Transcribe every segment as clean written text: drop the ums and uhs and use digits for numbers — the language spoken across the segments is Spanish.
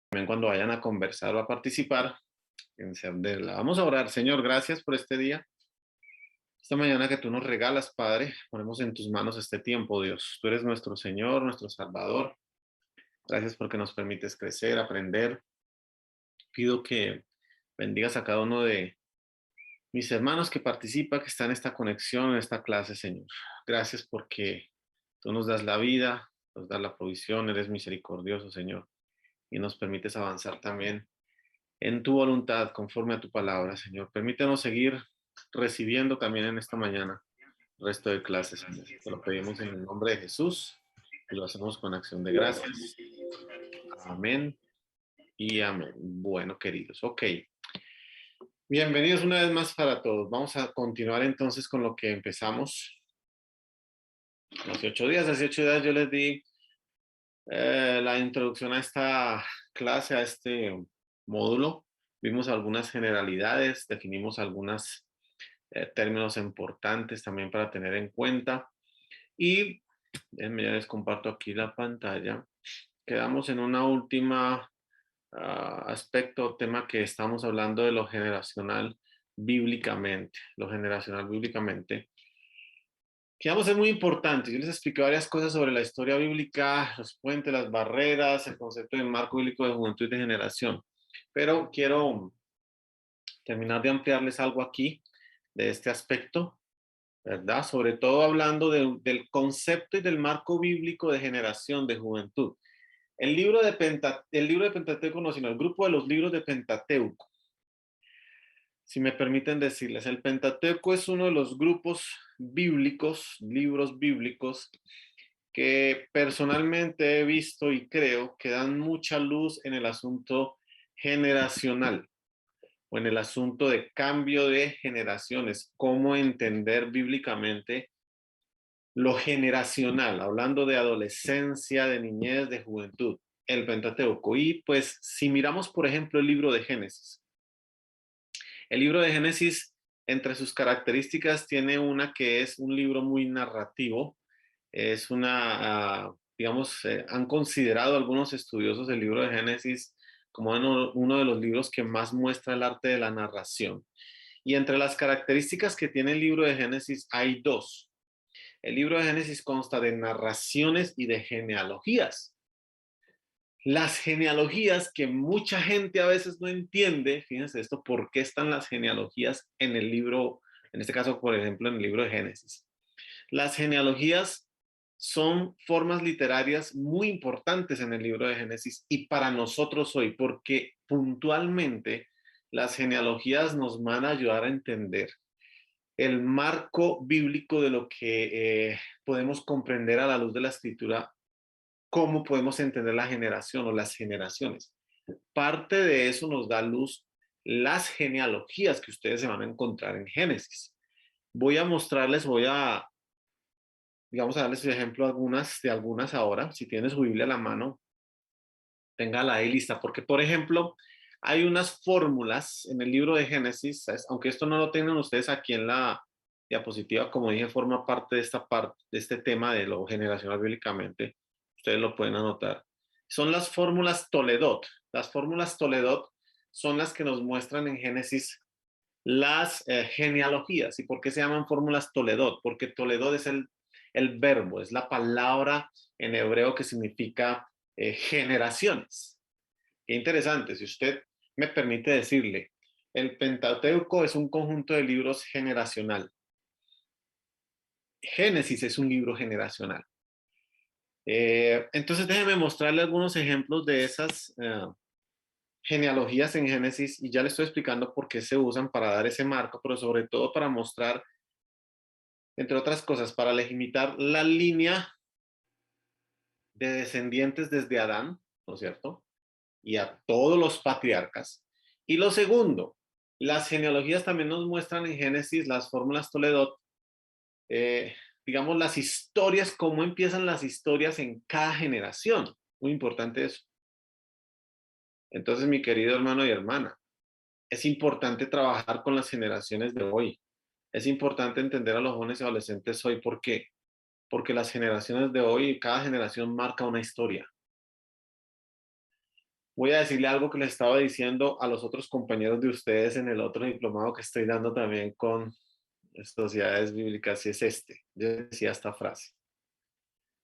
También cuando vayan a conversar o a participar, encenderla. Vamos a orar. Señor, gracias por este día. Esta mañana que tú nos regalas, Padre, ponemos en tus manos este tiempo, Dios. Tú eres nuestro Señor, nuestro Salvador. Gracias porque nos permites crecer, aprender. Pido que bendigas a cada uno de mis hermanos que participa, que está en esta conexión, en esta clase, Señor. Gracias porque tú nos das la vida, nos das la provisión, eres misericordioso, Señor, y nos permites avanzar también en tu voluntad, conforme a tu palabra, Señor. Permítanos seguir recibiendo también en esta mañana el resto de clases, Señor. Te lo pedimos en el nombre de Jesús y lo hacemos con acción de gracias. Amén y amén. Bueno, queridos, ok. Bienvenidos una vez más para todos. Vamos a continuar entonces con lo que empezamos hace 8 días. Hace 8 días yo les di la introducción a esta clase, a este módulo. Vimos algunas generalidades, definimos algunos términos importantes también para tener en cuenta. Y déjenme ya les comparto aquí la pantalla. Quedamos en una última aspecto, tema que estamos hablando de lo generacional bíblicamente. Lo generacional bíblicamente. Que vamos a ser muy importante. Yo les expliqué varias cosas sobre la historia bíblica, los puentes, las barreras, el concepto de marco bíblico de juventud y de generación. Pero quiero terminar de ampliarles algo aquí de este aspecto, ¿verdad? Sobre todo hablando del concepto y del marco bíblico de generación, de juventud. El libro de Pentateuco, no, sino el grupo de los libros de Pentateuco. Si me permiten decirles, el Pentateuco es uno de los grupos bíblicos, libros bíblicos, que personalmente he visto y creo que dan mucha luz en el asunto generacional o en el asunto de cambio de generaciones, cómo entender bíblicamente lo generacional, hablando de adolescencia, de niñez, de juventud, el Pentateuco. Y pues si miramos, por ejemplo, el libro de Génesis. El libro de Génesis, entre sus características, tiene una que es un libro muy narrativo. Es digamos, han considerado algunos estudiosos el libro de Génesis como uno de los libros que más muestra el arte de la narración. Y entre las características que tiene el libro de Génesis hay dos. El libro de Génesis consta de narraciones y de genealogías. Las genealogías que mucha gente a veces no entiende, fíjense esto, ¿por qué están las genealogías en el libro, en este caso, por ejemplo, en el libro de Génesis? Las genealogías son formas literarias muy importantes en el libro de Génesis y para nosotros hoy, porque puntualmente las genealogías nos van a ayudar a entender el marco bíblico de lo que podemos comprender a la luz de la escritura, cómo podemos entender la generación o las generaciones. Parte de eso nos da luz las genealogías que ustedes se van a encontrar en Génesis. Digamos, a darles ejemplo de algunas ahora. Si tienes su Biblia a la mano, téngala ahí lista, porque por ejemplo, hay unas fórmulas en el libro de Génesis, ¿sabes? Aunque esto no lo tengan ustedes aquí en la diapositiva, como dije, forma parte de esta parte, de este tema de lo generacional bíblicamente, ustedes lo pueden anotar. Son las fórmulas Toledot. Las fórmulas Toledot son las que nos muestran en Génesis las genealogías. ¿Y por qué se llaman fórmulas Toledot? Porque Toledot es el verbo, es la palabra en hebreo que significa generaciones. Qué interesante, si usted me permite decirle, el Pentateuco es un conjunto de libros generacional. Génesis es un libro generacional. Entonces déjeme mostrarle algunos ejemplos de esas genealogías en Génesis y ya le estoy explicando por qué se usan para dar ese marco, pero sobre todo para mostrar, entre otras cosas, para legitimar la línea de descendientes desde Adán, ¿no es cierto? Y a todos los patriarcas. Y lo segundo, las genealogías también nos muestran en Génesis las fórmulas Toledot, digamos, las historias, cómo empiezan las historias en cada generación. Muy importante eso. Entonces, mi querido hermano y hermana, es importante trabajar con las generaciones de hoy. Es importante entender a los jóvenes y adolescentes hoy. ¿Por qué? Porque las generaciones de hoy, cada generación marca una historia. voy a decirle algo que les estaba diciendo a los otros compañeros de ustedes en el otro diplomado que estoy dando también con sociedades bíblicas, y es este. Yo decía esta frase.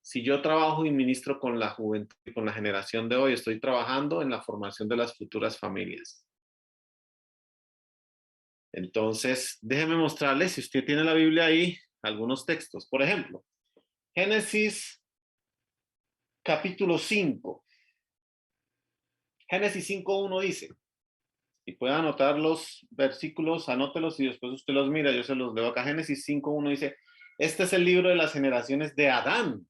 Si yo trabajo y ministro con la juventud y con la generación de hoy, estoy trabajando en la formación de las futuras familias. Entonces, déjeme mostrarles, si usted tiene la Biblia ahí, algunos textos. Por ejemplo, Génesis capítulo 5. Génesis 5:1 dice, y puede anotar los versículos, anótelos y después usted los mira, yo se los leo acá. Génesis 5:1 dice, este es el libro de las generaciones de Adán.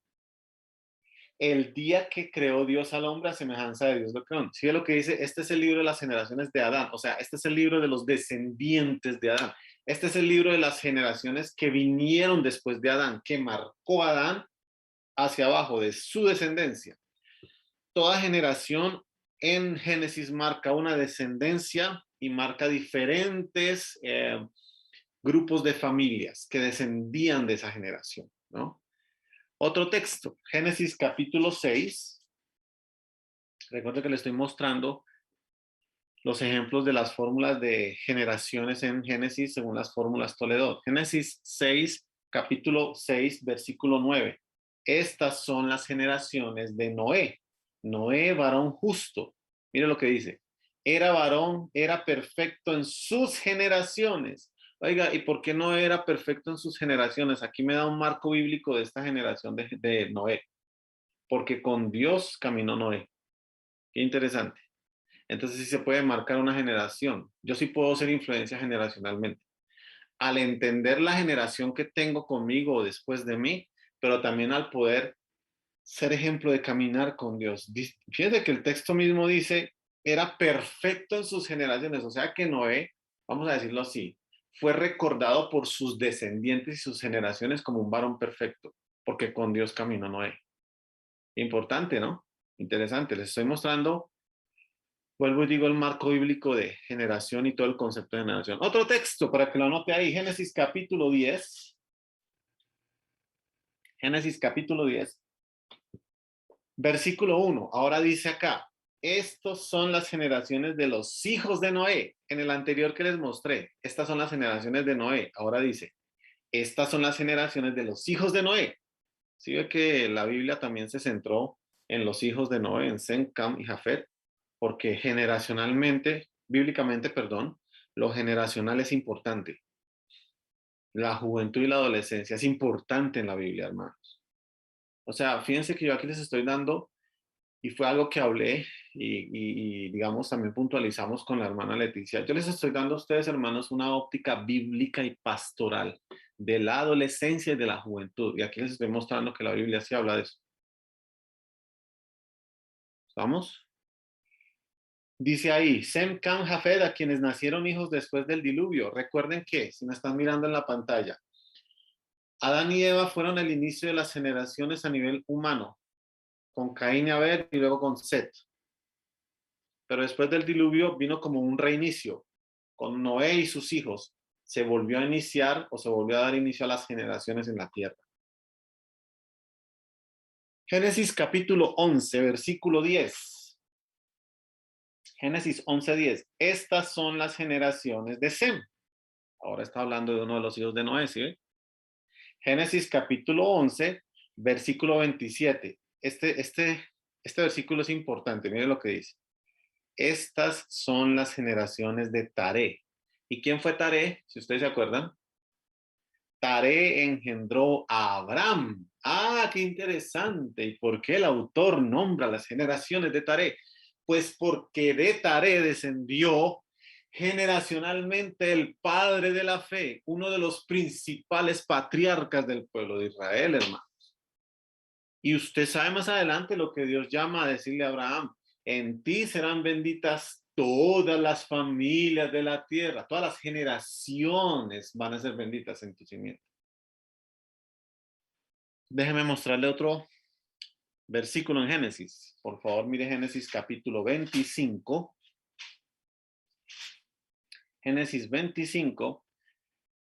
El día que creó Dios al hombre a semejanza de Dios lo creó. ¿Sí ve lo que dice? Este es el libro de las generaciones de Adán. O sea, este es el libro de los descendientes de Adán. Este es el libro de las generaciones que vinieron después de Adán, que marcó a Adán hacia abajo de su descendencia. Toda generación en Génesis marca una descendencia y marca diferentes grupos de familias que descendían de esa generación, ¿no? Otro texto, Génesis capítulo 6. Recuerdo que le estoy mostrando los ejemplos de las fórmulas de generaciones en Génesis según las fórmulas Toledo. Génesis 6, capítulo 6, versículo 9. Estas son las generaciones de Noé. Noé, varón justo. Mire lo que dice. Era varón, era perfecto en sus generaciones. Oiga, ¿y por qué no era perfecto en sus generaciones? Aquí me da un marco bíblico de esta generación de Noé. Porque con Dios caminó Noé. Qué interesante. Entonces sí se puede marcar una generación. Yo sí puedo ser influencia generacionalmente. Al entender la generación que tengo conmigo o después de mí, pero también al poder ser ejemplo de caminar con Dios. Fíjense que el texto mismo dice, era perfecto en sus generaciones. O sea que Noé, vamos a decirlo así, fue recordado por sus descendientes y sus generaciones como un varón perfecto, porque con Dios caminó Noé. Importante, ¿no? Interesante. Les estoy mostrando. Vuelvo y digo el marco bíblico de generación y todo el concepto de generación. Otro texto para que lo anote ahí, Génesis capítulo 10. Génesis capítulo 10, versículo 1. Ahora dice acá, estos son las generaciones de los hijos de Noé. En el anterior que les mostré, estas son las generaciones de Noé. Ahora dice, estas son las generaciones de los hijos de Noé. Sí ve que la Biblia también se centró en los hijos de Noé, en Sem, Cam y Jafet, porque generacionalmente, bíblicamente, perdón, lo generacional es importante. La juventud y la adolescencia es importante en la Biblia, hermanos. O sea, fíjense que yo aquí les estoy dando, y fue algo que hablé digamos, también puntualizamos con la hermana Leticia. Yo les estoy dando a ustedes, hermanos, una óptica bíblica y pastoral de la adolescencia y de la juventud. Y aquí les estoy mostrando que la Biblia sí habla de eso. ¿Estamos? Dice ahí, Sem, Cam, Jafet, a quienes nacieron hijos después del diluvio. Recuerden que, si me están mirando en la pantalla, Adán y Eva fueron el inicio de las generaciones a nivel humano, con Caín y Abel y luego con Set. Pero después del diluvio vino como un reinicio, con Noé y sus hijos. Se volvió a iniciar o se volvió a dar inicio a las generaciones en la tierra. Génesis capítulo 11, versículo 10. Génesis 11:10. Estas son las generaciones de Sem. Ahora está hablando de uno de los hijos de Noé, ¿sí? Génesis capítulo 11, versículo 27. Este versículo es importante, mire lo que dice. Estas son las generaciones de Taré. ¿Y quién fue Taré? Si ustedes se acuerdan. Taré engendró a Abraham. Ah, qué interesante. ¿Y por qué el autor nombra las generaciones de Taré? Pues porque de Taré descendió generacionalmente el padre de la fe, uno de los principales patriarcas del pueblo de Israel, hermano. Y usted sabe más adelante lo que Dios llama a decirle a Abraham, en ti serán benditas todas las familias de la tierra, todas las generaciones van a ser benditas en tu simiente. Déjeme mostrarle otro versículo en Génesis. Por favor, mire Génesis capítulo 25. Génesis 25,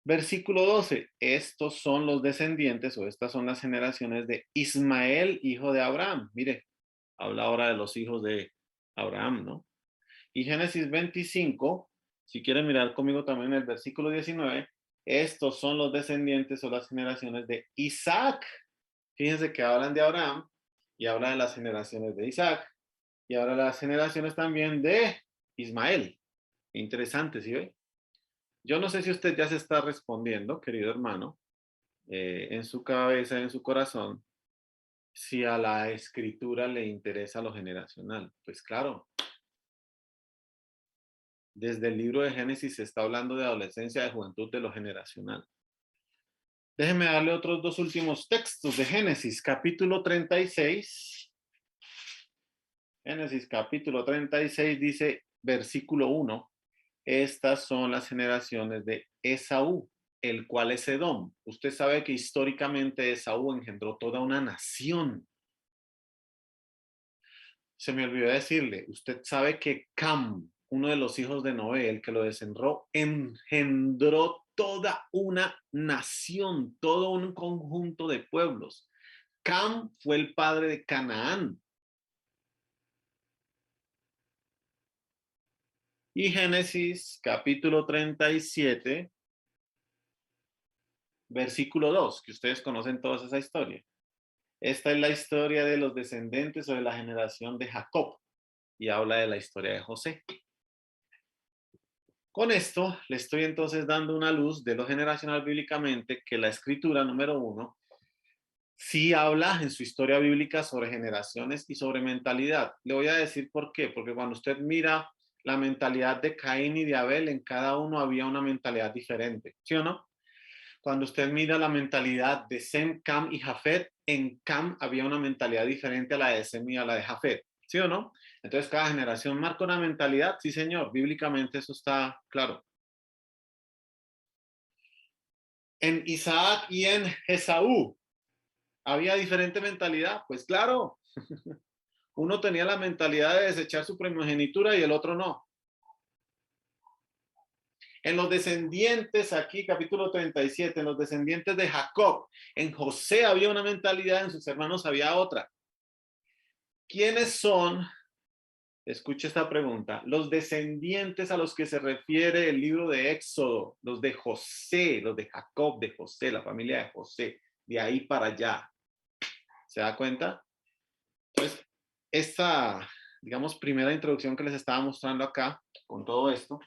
versículo 12. Estos son los descendientes o estas son las generaciones de Ismael, hijo de Abraham. Mire, habla ahora de los hijos de Abraham, ¿no? Y Génesis 25, si quieren mirar conmigo también el versículo 19, estos son los descendientes o las generaciones de Isaac. Fíjense que hablan de Abraham y habla de las generaciones de Isaac y ahora las generaciones también de Ismael. Interesante, ¿sí ve? Yo no sé si usted ya se está respondiendo, querido hermano, en su cabeza, en su corazón, si a la escritura le interesa lo generacional. Pues claro, desde el libro de Génesis se está hablando de adolescencia, de juventud, de lo generacional. Déjenme darle otros dos últimos textos de Génesis, capítulo 36. Génesis capítulo 36 dice, versículo 1, estas son las generaciones de Esaú, el cual es Edom. Usted sabe que históricamente Esaú engendró toda una nación. Se me olvidó decirle, usted sabe que Cam, uno de los hijos de Noé, el que lo engendró toda una nación, todo un conjunto de pueblos. Cam fue el padre de Canaán. Y Génesis capítulo 37, versículo 2, que ustedes conocen toda esa historia. Esta es la historia de los descendientes o de la generación de Jacob y habla de la historia de José. Con esto le estoy entonces dando una luz de lo generacional bíblicamente que la escritura número 1 sí habla en su historia bíblica sobre generaciones y sobre mentalidad. Le voy a decir por qué, porque cuando usted mira la mentalidad de Caín y de Abel, en cada uno había una mentalidad diferente, ¿sí o no? Cuando usted mira la mentalidad de Sem, Cam y Jafet, en Cam había una mentalidad diferente a la de Sem y a la de Jafet, ¿sí o no? Entonces cada generación marca una mentalidad, sí señor, bíblicamente eso está claro. En Isaac y en Esaú, ¿había diferente mentalidad? Pues claro, uno tenía la mentalidad de desechar su primogenitura y el otro no. En los descendientes, aquí capítulo 37, en los descendientes de Jacob, en José había una mentalidad, en sus hermanos había otra. ¿Quiénes son, escuche esta pregunta, los descendientes a los que se refiere el libro de Éxodo? Los de José, los de Jacob, de José, la familia de José, de ahí para allá. ¿Se da cuenta? Entonces, esta, digamos, primera introducción que les estaba mostrando acá, con todo esto,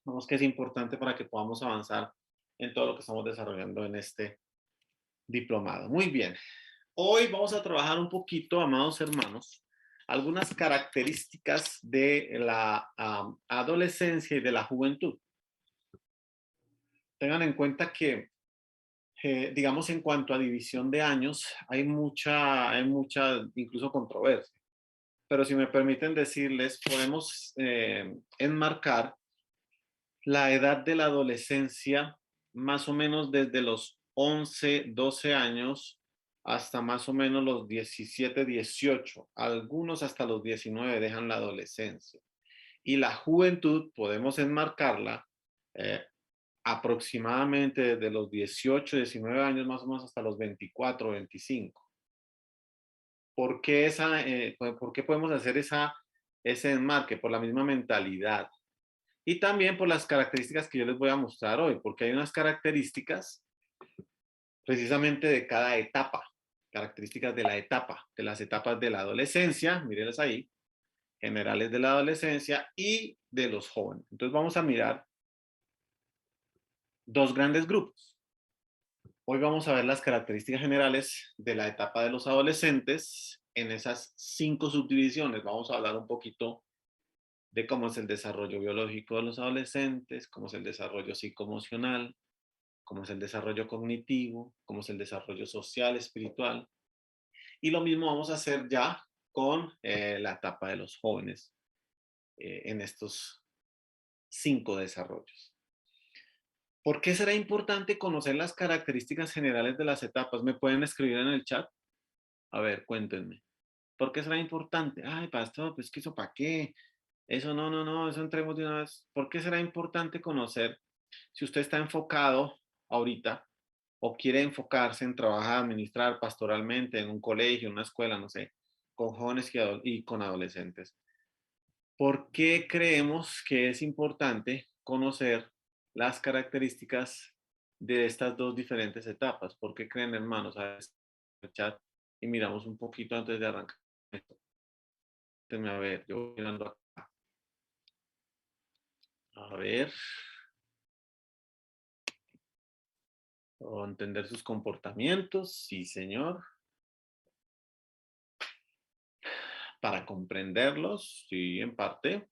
vemos que es importante para que podamos avanzar en todo lo que estamos desarrollando en este diplomado. Muy bien. Hoy vamos a trabajar un poquito, amados hermanos, algunas características de la adolescencia y de la juventud. Tengan en cuenta que, digamos, en cuanto a división de años, hay mucha incluso controversia. Pero si me permiten decirles, podemos enmarcar la edad de la adolescencia más o menos desde los 11, 12 años hasta más o menos los 17, 18. Algunos hasta los 19 dejan la adolescencia. Y la juventud podemos enmarcarla aproximadamente desde los 18, 19 años más o menos hasta los 24, 25. ¿Por qué podemos hacer ese enmarque? Por la misma mentalidad. Y también por las características que yo les voy a mostrar hoy, porque hay unas características precisamente de cada etapa, características de la etapa, de las etapas de la adolescencia, mírenlas ahí, generales de la adolescencia y de los jóvenes. Entonces vamos a mirar dos grandes grupos. Hoy vamos a ver las características generales de la etapa de los adolescentes en esas 5 subdivisiones. Vamos a hablar un poquito de cómo es el desarrollo biológico de los adolescentes, cómo es el desarrollo psicoemocional, cómo es el desarrollo cognitivo, cómo es el desarrollo social, espiritual. Y lo mismo vamos a hacer ya con la etapa de los jóvenes en estos 5 desarrollos. ¿Por qué será importante conocer las características generales de las etapas? ¿Me pueden escribir en el chat? A ver, cuéntenme. ¿Por qué será importante? Ay, pastor, pues que eso para qué. Eso no, eso entremos de una vez. ¿Por qué será importante conocer si usted está enfocado ahorita o quiere enfocarse en trabajar, administrar pastoralmente en un colegio, en una escuela, no sé, con jóvenes y con adolescentes? ¿Por qué creemos que es importante conocer las características de estas dos diferentes etapas? ¿Por qué creen, hermanos? A ver, el chat y miramos un poquito antes de arrancar esto. Déjenme a ver, yo voy mirando acá. A ver, o entender sus comportamientos, sí, señor. Para comprenderlos, sí, en parte.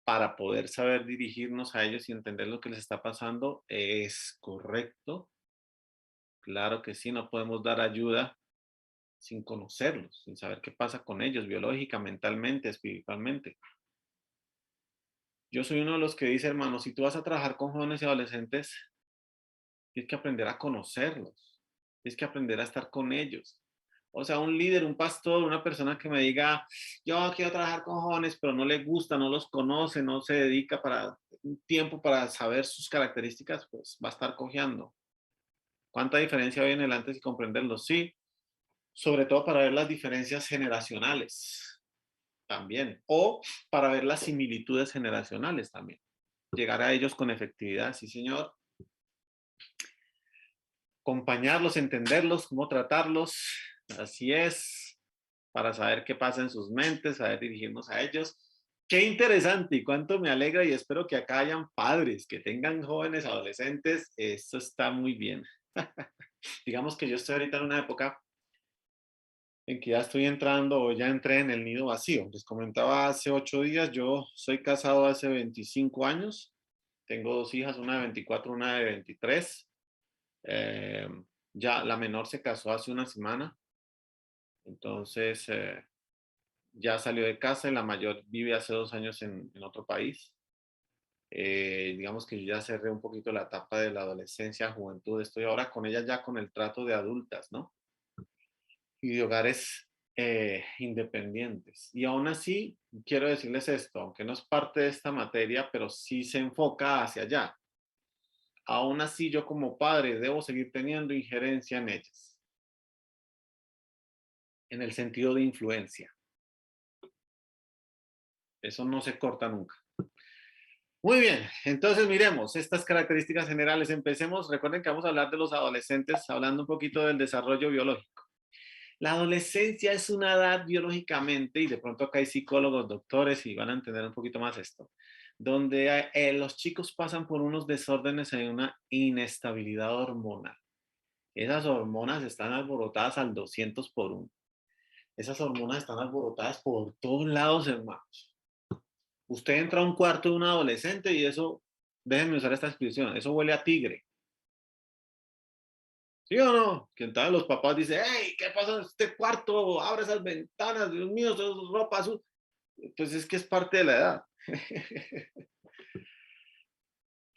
Para poder saber dirigirnos a ellos y entender lo que les está pasando, es correcto. Claro que sí, no podemos dar ayuda sin conocerlos, sin saber qué pasa con ellos biológica, mentalmente, espiritualmente. Yo soy uno de los que dice, hermano, si tú vas a trabajar con jóvenes y adolescentes, tienes que aprender a conocerlos, tienes que aprender a estar con ellos. O sea, un líder, un pastor, una persona que me diga, yo quiero trabajar con jóvenes, pero no le gusta, no los conoce, no se dedica para un tiempo para saber sus características, pues va a estar cojeando. ¿Cuánta diferencia hay en el antes y comprenderlos? Sí, sobre todo para ver las diferencias generacionales también, o para ver las similitudes generacionales también. Llegar a ellos con efectividad, sí, señor. Acompañarlos, entenderlos, cómo tratarlos, así es, para saber qué pasa en sus mentes, saber dirigirnos a ellos. Qué interesante y cuánto me alegra y espero que acá hayan padres, que tengan jóvenes, adolescentes, eso está muy bien. Digamos que yo estoy ahorita en una época en que ya estoy entrando o ya entré en el nido vacío. Les comentaba hace 8 días, yo soy casado hace 25 años, tengo dos hijas, una de 24, una de 23. Eh, ya la menor se casó hace una semana, entonces ya salió de casa y la mayor vive hace 2 años en otro país. Digamos que yo ya cerré un poquito la etapa de la adolescencia, juventud, estoy ahora con ella ya con el trato de adultas, ¿no? Y de hogares independientes. Y aún así, quiero decirles esto, aunque no es parte de esta materia, pero sí se enfoca hacia allá. Aún así, yo como padre debo seguir teniendo injerencia en ellas, en el sentido de influencia. Eso no se corta nunca. Muy bien, entonces miremos estas características generales. Empecemos, recuerden que vamos a hablar de los adolescentes, hablando un poquito del desarrollo biológico. La adolescencia es una edad biológicamente, y de pronto acá hay psicólogos, doctores, y van a entender un poquito más esto, donde los chicos pasan por unos desórdenes en una inestabilidad hormonal. Esas hormonas están alborotadas al 200 por 1. Esas hormonas están alborotadas por todos lados, hermanos. Usted entra a un cuarto de un adolescente y eso, déjenme usar esta expresión, eso huele a tigre. ¿Sí o no? Que entonces los papás dicen, hey, ¿qué pasa en este cuarto? Abre esas ventanas, Dios mío, eso es ropa azul. Pues es que es parte de la edad.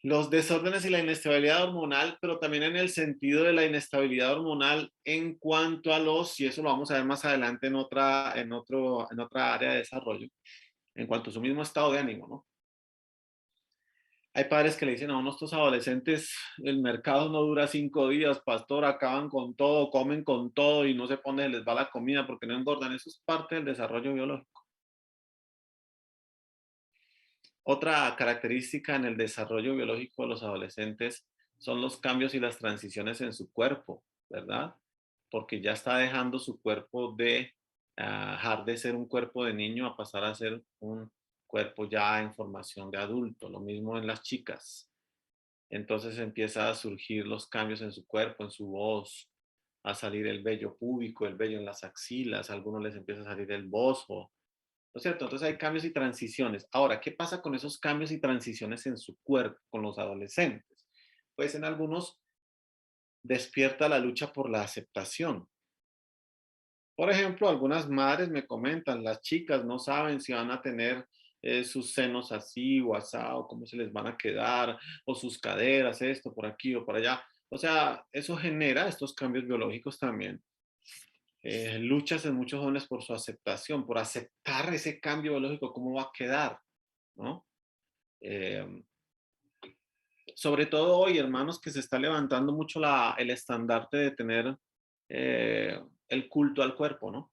Los desórdenes y la inestabilidad hormonal, pero también en el sentido de la inestabilidad hormonal en cuanto a los, y eso lo vamos a ver más adelante en otra área de desarrollo, en cuanto a su mismo estado de ánimo, ¿no? Hay padres que le dicen a uno, estos adolescentes, el mercado no dura 5 días, pastor, acaban con todo, comen con todo y no se pone, les va la comida porque no engordan. Eso es parte del desarrollo biológico. Otra característica en el desarrollo biológico de los adolescentes son los cambios y las transiciones en su cuerpo, ¿verdad? Porque ya está dejando su cuerpo de dejar de ser un cuerpo de niño a pasar a ser un cuerpo ya en formación de adulto. Lo mismo en las chicas. Entonces empieza a surgir los cambios en su cuerpo, en su voz, a salir el vello púbico, el vello en las axilas, a algunos les empieza a salir el bozo, ¿no es cierto? Entonces hay cambios y transiciones. Ahora, ¿qué pasa con esos cambios y transiciones en su cuerpo, con los adolescentes? Pues en algunos despierta la lucha por la aceptación. Por ejemplo, algunas madres me comentan, las chicas no saben si van a tener sus senos así o asado, cómo se les van a quedar, o sus caderas, esto por aquí o por allá. O sea, eso genera estos cambios biológicos también. Luchas en muchos jóvenes por su aceptación, por aceptar ese cambio biológico, cómo va a quedar, ¿no? Eh, Sobre todo hoy, hermanos, que se está levantando mucho el estandarte de tener el culto al cuerpo, ¿no?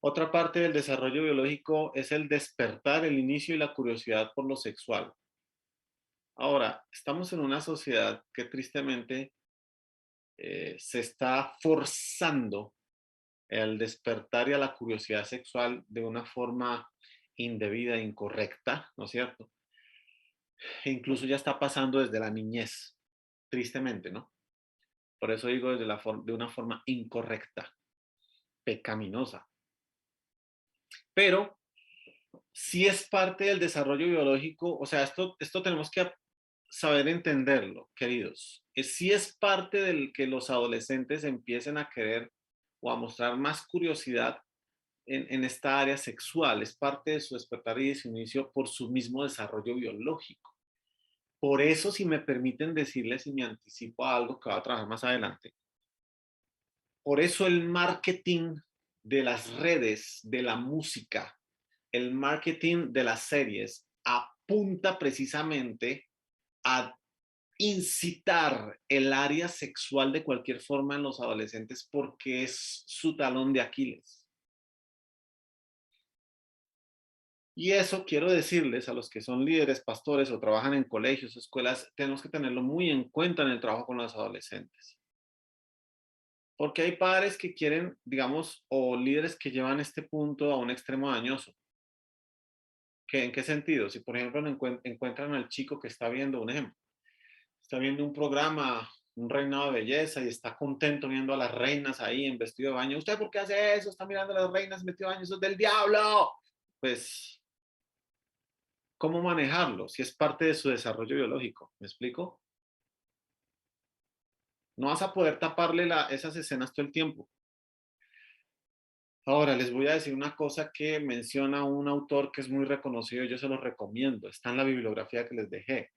Otra parte del desarrollo biológico es el despertar, el inicio y la curiosidad por lo sexual. Ahora, estamos en una sociedad que tristemente se está forzando el despertar y a la curiosidad sexual de una forma indebida e incorrecta, ¿no es cierto? E incluso ya está pasando desde la niñez, tristemente, ¿no? Por eso digo de una forma incorrecta, pecaminosa. Pero si es parte del desarrollo biológico, o sea, esto tenemos que saber entenderlo, queridos. Si es parte del que los adolescentes empiecen a querer o a mostrar más curiosidad en esta área sexual, es parte de su despertar y de su inicio por su mismo desarrollo biológico. Por eso, si me permiten decirles y me anticipo a algo que va a trabajar más adelante, por eso el marketing de las redes, de la música, el marketing de las series apunta precisamente a incitar el área sexual de cualquier forma en los adolescentes porque es su talón de Aquiles. Y eso quiero decirles a los que son líderes, pastores o trabajan en colegios, escuelas, tenemos que tenerlo muy en cuenta en el trabajo con los adolescentes. Porque hay padres que quieren, digamos, o líderes que llevan este punto a un extremo dañoso. ¿En qué sentido? Si, por ejemplo, encuentran al chico que está viendo, un ejemplo, está viendo un programa, un reinado de belleza y está contento viendo a las reinas ahí en vestido de baño. ¿Usted por qué hace eso? Está mirando a las reinas en vestido de baño, eso es del diablo. Pues, ¿cómo manejarlo? Si es parte de su desarrollo biológico, ¿me explico? No vas a poder taparle esas escenas todo el tiempo. Ahora, les voy a decir una cosa que menciona un autor que es muy reconocido, yo se lo recomiendo, está en la bibliografía que les dejé,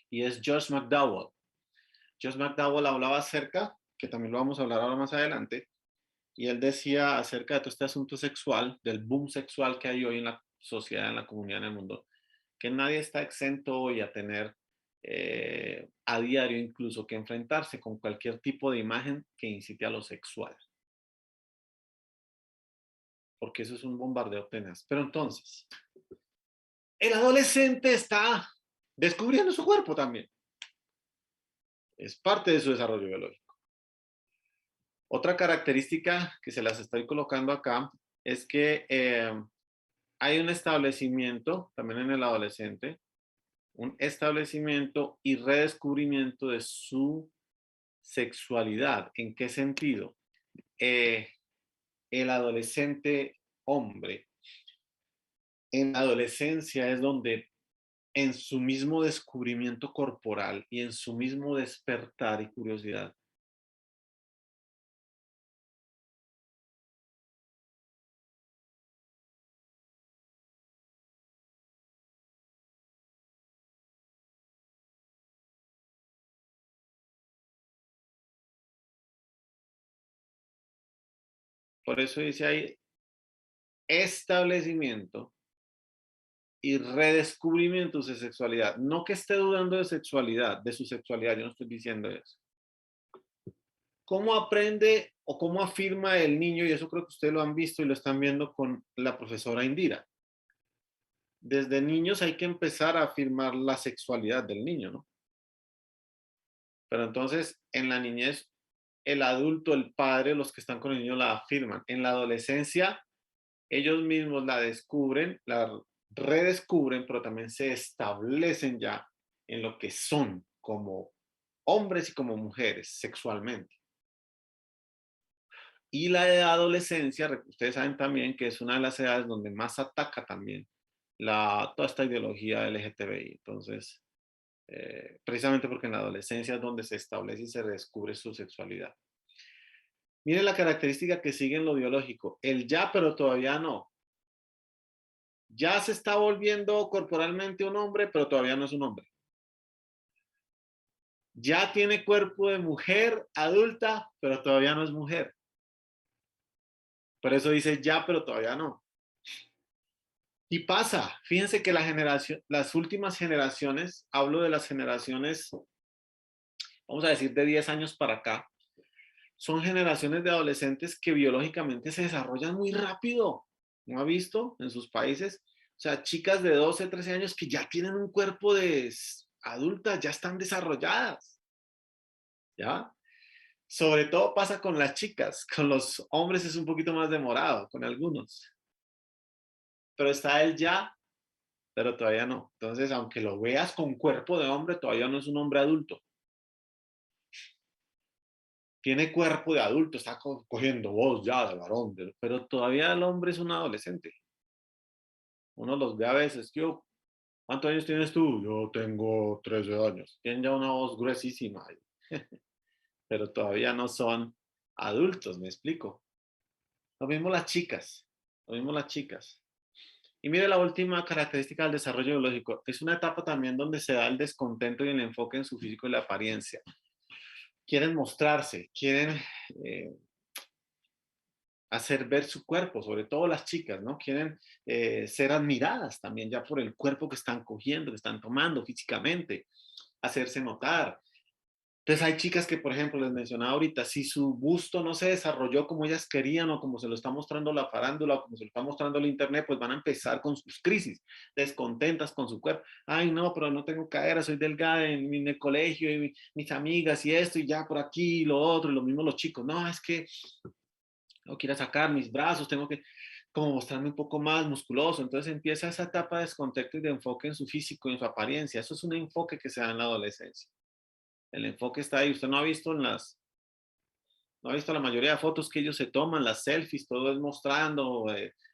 y es Josh McDowell. Josh McDowell hablaba acerca, que también lo vamos a hablar ahora más adelante, y él decía acerca de todo este asunto sexual, del boom sexual que hay hoy en la sociedad, en la comunidad, en el mundo, que nadie está exento hoy a tener a diario incluso que enfrentarse con cualquier tipo de imagen que incite a lo sexual, porque eso es un bombardeo tenaz. Pero entonces, el adolescente está descubriendo su cuerpo también. Es parte de su desarrollo biológico. Otra característica que se las estoy colocando acá es que hay un establecimiento también en el adolescente, un establecimiento y redescubrimiento de su sexualidad. ¿En qué sentido? El adolescente hombre en la adolescencia es donde en su mismo descubrimiento corporal y en su mismo despertar y curiosidad, por eso dice ahí establecimiento y redescubrimiento de su sexualidad. No que esté dudando de sexualidad, de su sexualidad, yo no estoy diciendo eso. ¿Cómo aprende o cómo afirma el niño? Y eso creo que ustedes lo han visto y lo están viendo con la profesora Indira. Desde niños hay que empezar a afirmar la sexualidad del niño, ¿no? Pero entonces en la niñez, el adulto, el padre, los que están con el niño la afirman. En la adolescencia, ellos mismos la descubren, la redescubren, pero también se establecen ya en lo que son como hombres y como mujeres sexualmente. Y la adolescencia, ustedes saben también que es una de las edades donde más ataca también toda esta ideología LGTBI. Entonces, precisamente porque en la adolescencia es donde se establece y se redescubre su sexualidad. Miren la característica que sigue en lo biológico, el ya pero todavía no. Ya se está volviendo corporalmente un hombre, pero todavía no es un hombre. Ya tiene cuerpo de mujer adulta, pero todavía no es mujer. Por eso dice ya, pero todavía no. Y pasa, fíjense que las últimas generaciones, hablo de las generaciones, vamos a decir de 10 años para acá, son generaciones de adolescentes que biológicamente se desarrollan muy rápido. ¿No ha visto en sus países? O sea, chicas de 12, 13 años que ya tienen un cuerpo de adultas, ya están desarrolladas, ¿ya? Sobre todo pasa con las chicas, con los hombres es un poquito más demorado, con algunos. Pero está él ya, pero todavía no. Entonces, aunque lo veas con cuerpo de hombre, todavía no es un hombre adulto. Tiene cuerpo de adulto, está cogiendo voz ya de varón, pero todavía el hombre es un adolescente. Uno los ve a veces, yo, ¿cuántos años tienes tú? Yo tengo 13 años. Tienen ya una voz gruesísima, pero todavía no son adultos, me explico. Lo mismo las chicas, lo mismo las chicas. Y mire la última característica del desarrollo biológico. Es una etapa también donde se da el descontento y el enfoque en su físico y la apariencia. Quieren mostrarse, quieren eh, hacer ver su cuerpo, sobre todo las chicas, ¿no? Quieren ser admiradas también ya por el cuerpo que están cogiendo, que están tomando físicamente, hacerse notar. Entonces hay chicas que, por ejemplo, les mencionaba ahorita, si su busto no se desarrolló como ellas querían o como se lo está mostrando la farándula o como se lo está mostrando el internet, pues van a empezar con sus crisis, descontentas con su cuerpo. Ay, no, pero no tengo cadera, soy delgada en el colegio y mis amigas y esto y ya por aquí y lo otro y lo mismo los chicos. No, es que no quiero sacar mis brazos, tengo que como mostrarme un poco más musculoso. Entonces empieza esa etapa de descontento y de enfoque en su físico y en su apariencia. Eso es un enfoque que se da en la adolescencia. El enfoque está ahí. Usted no ha visto no ha visto la mayoría de fotos que ellos se toman, las selfies, todo es mostrando,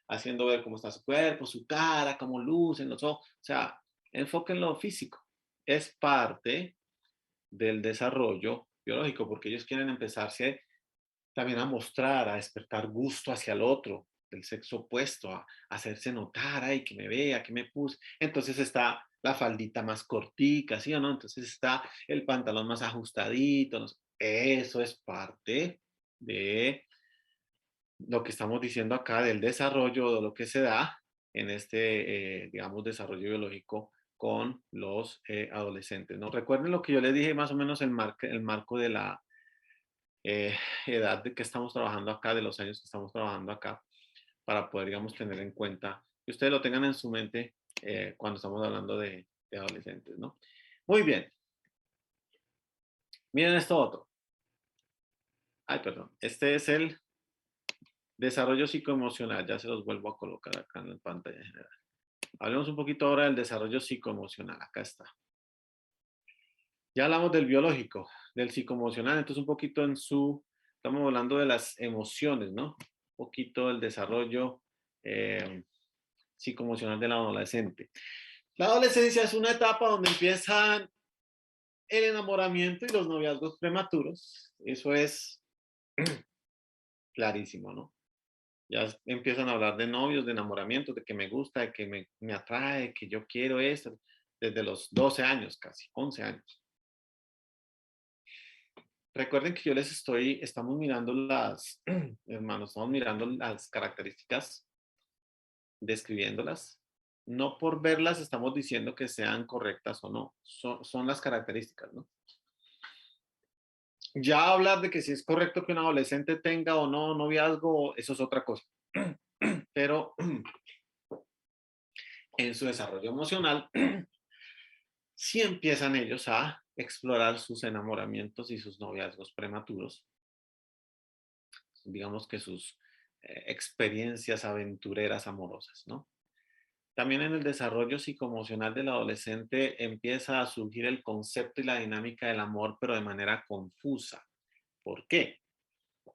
haciendo ver cómo está su cuerpo, su cara, cómo lucen los ojos. O sea, enfoque en lo físico. Es parte del desarrollo biológico porque ellos quieren empezarse también a mostrar, a despertar gusto hacia el otro, del sexo opuesto, a hacerse notar, ay, que me vea, que me puse. Entonces está la faldita más cortica, ¿sí o no? Entonces está el pantalón más ajustadito. ¿No? Eso es parte de lo que estamos diciendo acá, del desarrollo, de lo que se da en este, digamos, desarrollo biológico con los adolescentes. ¿No? Recuerden lo que yo les dije, más o menos el marco de la eh, edad de que estamos trabajando acá, de los años que estamos trabajando acá, para poder, digamos, tener en cuenta, que ustedes lo tengan en su mente cuando estamos hablando de adolescentes, ¿no? Muy bien. Miren esto otro. Ay, perdón. Este es el desarrollo psicoemocional. Ya se los vuelvo a colocar acá en la pantalla general. Hablemos un poquito ahora del desarrollo psicoemocional. Acá está. Ya hablamos del biológico, del psicoemocional, entonces un poquito estamos hablando de las emociones, ¿no? Un poquito del desarrollo eh, psicoemocional del adolescente. La adolescencia es una etapa donde empiezan el enamoramiento y los noviazgos prematuros. Eso es clarísimo, ¿no? Ya empiezan a hablar de novios, de enamoramiento, de que me gusta, de que me atrae, que yo quiero esto, desde los 12 años casi, 11 años. Recuerden que yo estamos mirando hermanos, estamos mirando las características, describiéndolas. No por verlas estamos diciendo que sean correctas o no, son las características, ¿no? Ya hablar de que si es correcto que un adolescente tenga o no noviazgo, eso es otra cosa. Pero en su desarrollo emocional, sí empiezan ellos a explorar sus enamoramientos y sus noviazgos prematuros, digamos que sus experiencias aventureras amorosas, ¿no? También en el desarrollo psicoemocional del adolescente empieza a surgir el concepto y la dinámica del amor, pero de manera confusa. ¿Por qué?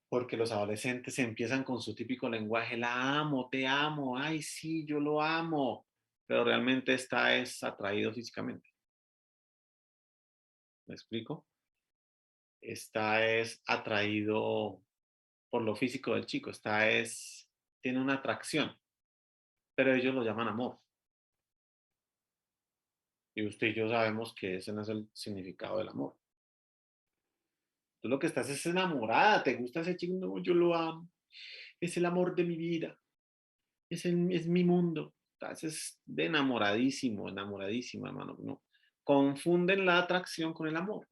Porque los adolescentes empiezan con su típico lenguaje, la amo, te amo, ay, sí, yo lo amo, pero realmente está es atraído físicamente. ¿Me explico? Está es atraído por lo físico del chico, tiene una atracción, pero ellos lo llaman amor. Y usted y yo sabemos que ese no es el significado del amor. Tú lo que estás es enamorada, te gusta ese chico, no, yo lo amo, es el amor de mi vida, es mi mundo. Estás de enamoradísimo, enamoradísima, hermano. No. Confunden la atracción con el amor.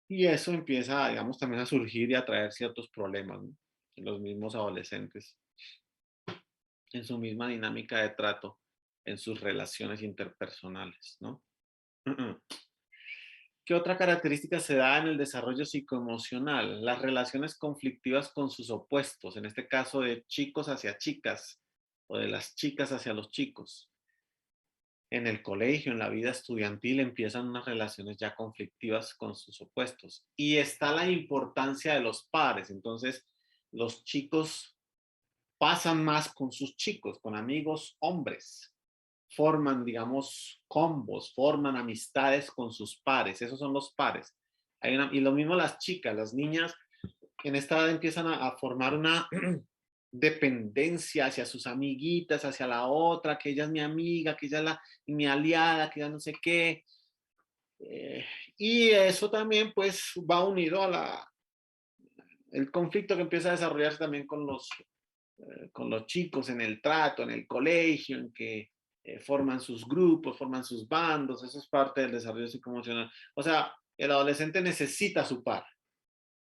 Y eso empieza, digamos, también a surgir y a traer ciertos problemas, ¿no? En los mismos adolescentes, en su misma dinámica de trato, en sus relaciones interpersonales, ¿no? ¿Qué otra característica se da en el desarrollo psicoemocional? Las relaciones conflictivas con sus opuestos, en este caso de chicos hacia chicas o de las chicas hacia los chicos. En el colegio, en la vida estudiantil, empiezan unas relaciones ya conflictivas con sus opuestos. Y está la importancia de los pares. Entonces, los chicos pasan más con sus chicos, con amigos hombres. Forman, digamos, combos, forman amistades con sus pares. Esos son los pares. Y lo mismo las chicas, las niñas en esta edad empiezan a formar una dependencia hacia sus amiguitas, hacia la otra, que ella es mi amiga, que ella es mi aliada, que ella no sé qué. Eh, y eso también pues va unido a el conflicto que empieza a desarrollarse también con los chicos en el trato, en el colegio, en que forman sus grupos, forman sus bandos, eso es parte del desarrollo psicoemocional. O sea, el adolescente necesita su par,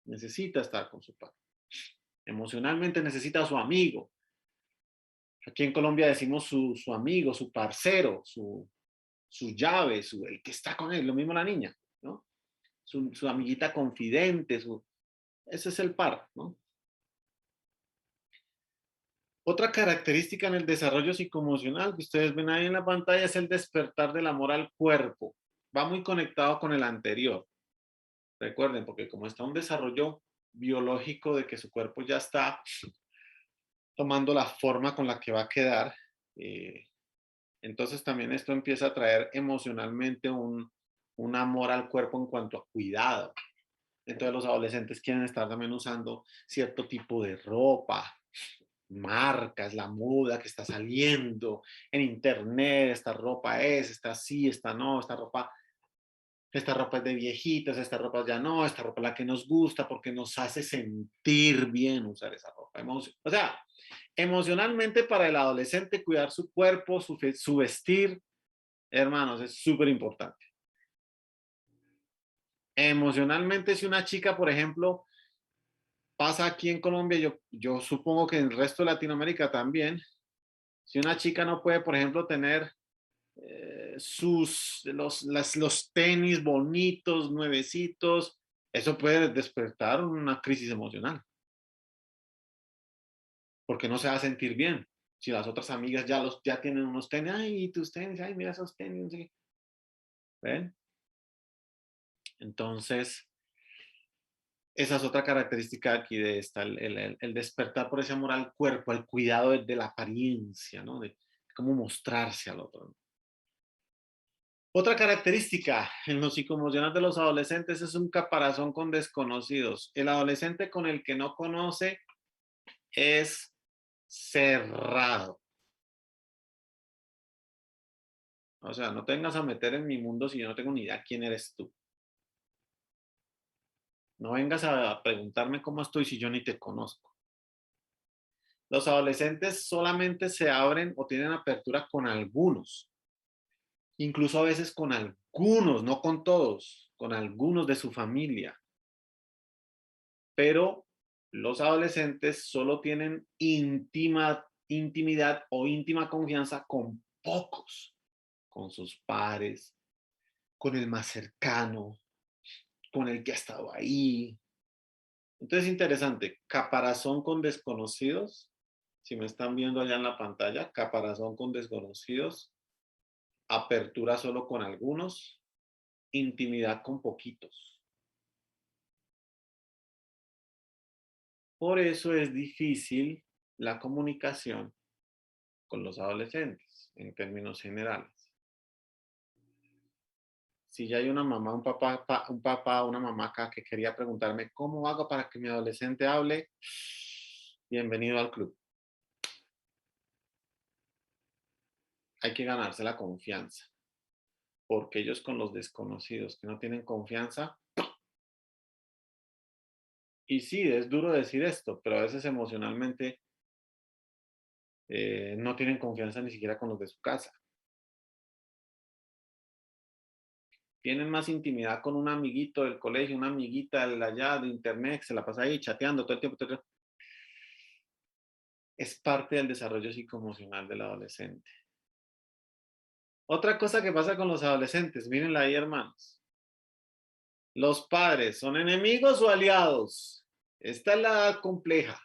necesita estar con su par. Emocionalmente necesita a su amigo. Aquí en Colombia decimos su amigo, su parcero, su llave, el que está con él, lo mismo la niña, ¿no? Su amiguita confidente, ese es el par, ¿no? Otra característica en el desarrollo psicoemocional que ustedes ven ahí en la pantalla es el despertar del amor al cuerpo. Va muy conectado con el anterior. Recuerden, porque como está un desarrollo biológico de que su cuerpo ya está tomando la forma con la que va a quedar, eh, entonces también esto empieza a traer emocionalmente un amor al cuerpo en cuanto a cuidado. Entonces los adolescentes quieren estar también usando cierto tipo de ropa, marcas, la moda que está saliendo en internet, esta ropa es, esta sí, esta no, esta ropa es de viejitas, esta ropa ya no, esta ropa es la que nos gusta porque nos hace sentir bien usar esa ropa. O sea, emocionalmente para el adolescente cuidar su cuerpo, su vestir, hermanos, es súper importante. Emocionalmente, si una chica, por ejemplo, pasa aquí en Colombia, yo supongo que en el resto de Latinoamérica también, si una chica no puede, por ejemplo, tener los tenis bonitos, nuevecitos, eso puede despertar una crisis emocional, porque no se va a sentir bien. Si las otras amigas ya tienen unos tenis, ay, tus tenis, ay, mira esos tenis, no sé qué. ¿Ven? Entonces, esa es otra característica aquí de esta, el despertar por ese amor al cuerpo, al cuidado de la apariencia, ¿no? De cómo mostrarse al otro, ¿no? Otra característica en los psicoemocionales de los adolescentes es un caparazón con desconocidos. El adolescente con el que no conoce es cerrado. O sea, no te vengas a meter en mi mundo si yo no tengo ni idea quién eres tú. No vengas a preguntarme cómo estoy si yo ni te conozco. Los adolescentes solamente se abren o tienen apertura con algunos, incluso a veces con algunos, no con todos, con algunos de su familia. Pero los adolescentes solo tienen intimidad o íntima confianza con pocos, con sus pares, con el más cercano, con el que ha estado ahí. Entonces, interesante, caparazón con desconocidos, si me están viendo allá en la pantalla, caparazón con desconocidos, apertura solo con algunos, intimidad con poquitos. Por eso es difícil la comunicación con los adolescentes en términos generales. Si ya hay una mamá, un papá, una mamá acá que quería preguntarme cómo hago para que mi adolescente hable, bienvenido al club. Hay que ganarse la confianza, porque ellos con los desconocidos que no tienen confianza, y sí, es duro decir esto, pero a veces emocionalmente no tienen confianza ni siquiera con los de su casa. tienen más intimidad con un amiguito del colegio, una amiguita de allá de internet, que se la pasa ahí chateando todo el tiempo. Es parte del desarrollo psicoemocional del adolescente. Otra cosa que pasa con los adolescentes, mírenla ahí, hermanos. ¿Los padres son enemigos o aliados? Esta es la edad compleja.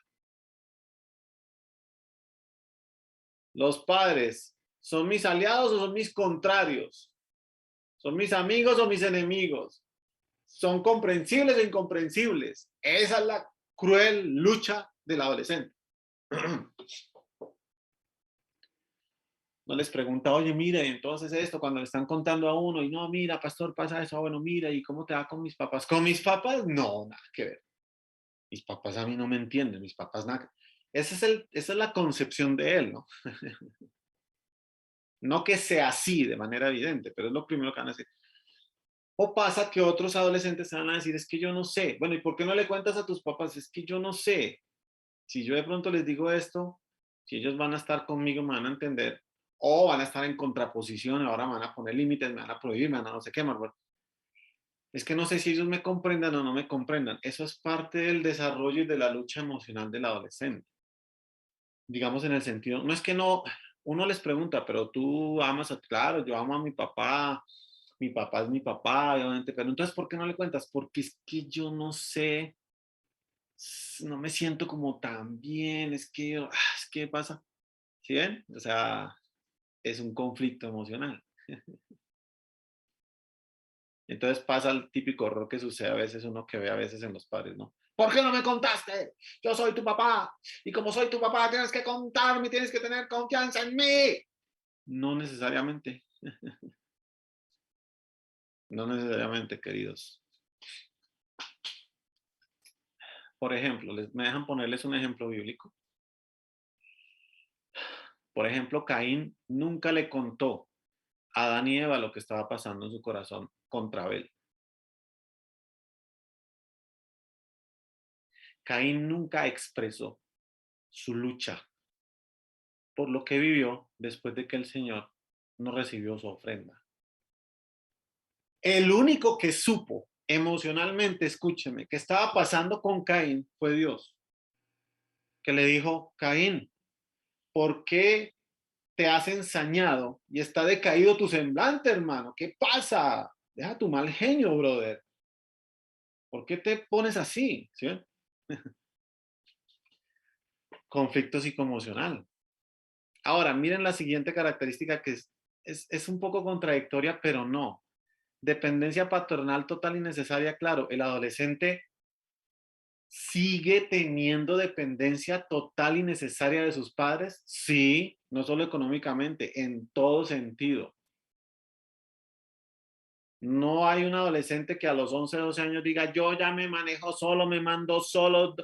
¿Los padres son mis aliados o son mis contrarios? ¿Son mis amigos o mis enemigos? ¿Son comprensibles o incomprensibles? Esa es la cruel lucha del adolescente. No les pregunta, oye, mira, y entonces esto, cuando le están contando a uno, y no, mira, pastor, pasa eso, bueno, mira, ¿y cómo te va con mis papás? ¿Con mis papás? No, nada que ver. Mis papás a mí no me entienden, mis papás nada. Esa es la concepción de él, ¿no? No que sea así de manera evidente, pero es lo primero que van a decir. O pasa que otros adolescentes se van a decir, es que yo no sé. Bueno, ¿y por qué no le cuentas a tus papás? Es que yo no sé. Si yo de pronto les digo esto, si ellos van a estar conmigo, me van a entender. O van a estar en contraposición, ahora me van a poner límites, me van a prohibir, me van a no sé qué, más. Es que no sé si ellos me comprendan o no me comprendan. Eso es parte del desarrollo y de la lucha emocional del adolescente. Digamos en el sentido, no es que no, uno les pregunta, pero tú amas claro, yo amo a mi papá es mi papá, obviamente, pero entonces, ¿por qué no le cuentas? Porque es que yo no sé, no me siento como tan bien, es que pasa, ¿sí ven? O sea, es un conflicto emocional. Entonces pasa el típico error que sucede a veces, uno que ve a veces en los padres, ¿no? ¿Por qué no me contaste? Yo soy tu papá. Y como soy tu papá, tienes que contarme, tienes que tener confianza en mí. No necesariamente, no necesariamente, queridos. Por ejemplo, me dejan ponerles un ejemplo bíblico. Por ejemplo, Caín nunca le contó a Adán y Eva lo que estaba pasando en su corazón contra Abel. Caín nunca expresó su lucha por lo que vivió después de que el Señor no recibió su ofrenda. El único que supo emocionalmente, escúcheme, que estaba pasando con Caín fue Dios, que le dijo, Caín, ¿por qué te has ensañado y está decaído tu semblante, hermano? ¿Qué pasa? Deja tu mal genio, brother. ¿Por qué te pones así? ¿Sí? Conflicto psicoemocional. Ahora, miren la siguiente característica que es un poco contradictoria, pero no. Dependencia paternal total y necesaria, claro. El adolescente sigue teniendo dependencia total y necesaria de sus padres, sí, no solo económicamente, en todo sentido. No hay un adolescente que a los 11, 12 años diga, yo ya me manejo solo, me mando solo,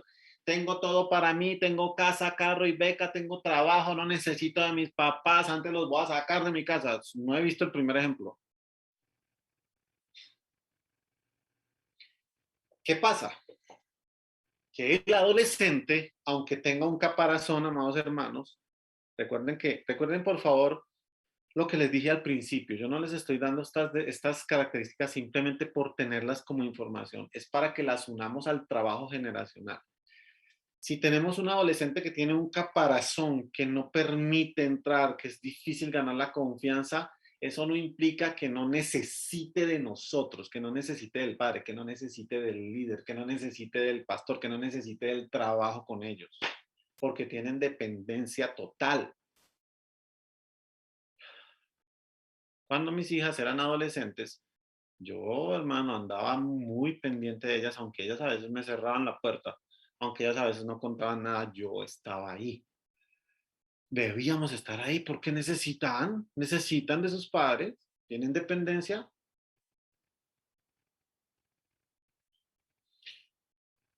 tengo todo para mí, tengo casa, carro y beca, tengo trabajo, no necesito de mis papás, antes los voy a sacar de mi casa. No he visto el primer ejemplo. ¿Qué pasa? Que el adolescente, aunque tenga un caparazón, amados hermanos, recuerden por favor lo que les dije al principio. Yo no les estoy dando estas características simplemente por tenerlas como información. Es para que las unamos al trabajo generacional. Si tenemos un adolescente que tiene un caparazón que no permite entrar, que es difícil ganar la confianza, eso no implica que no necesite de nosotros, que no necesite del padre, que no necesite del líder, que no necesite del pastor, que no necesite del trabajo con ellos, porque tienen dependencia total. Cuando mis hijas eran adolescentes, yo, hermano, andaba muy pendiente de ellas, aunque ellas a veces me cerraban la puerta, aunque ellas a veces no contaban nada, yo estaba ahí. Debíamos estar ahí porque necesitan de sus padres, tienen dependencia.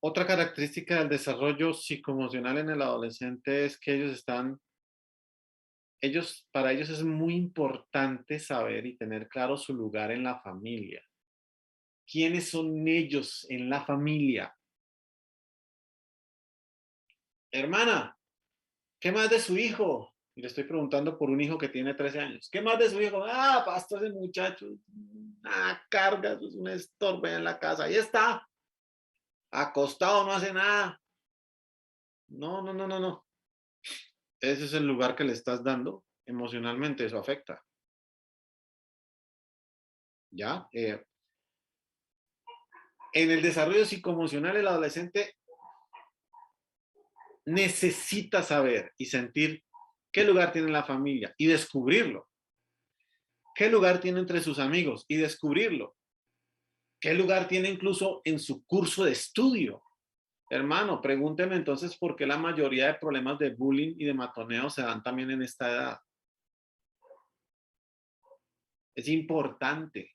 Otra característica del desarrollo psicoemocional en el adolescente es que para ellos es muy importante saber y tener claro su lugar en la familia. ¿Quiénes son ellos en la familia? Hermana, ¿qué más de su hijo? Y le estoy preguntando por un hijo que tiene 13 años. ¿Qué más de su hijo? Ah, pastor, ese muchacho, carga, eso es un estorbo en la casa. Ahí está, acostado, no hace nada. No, no, no, no, no. Ese es el lugar que le estás dando emocionalmente, eso afecta. ¿Ya? En el desarrollo psicoemocional, el adolescente necesita saber y sentir qué lugar tiene la familia y descubrirlo. ¿Qué lugar tiene entre sus amigos y descubrirlo? ¿Qué lugar tiene incluso en su curso de estudio? Hermano, pregúnteme entonces por qué la mayoría de problemas de bullying y de matoneo se dan también en esta edad. Es importante.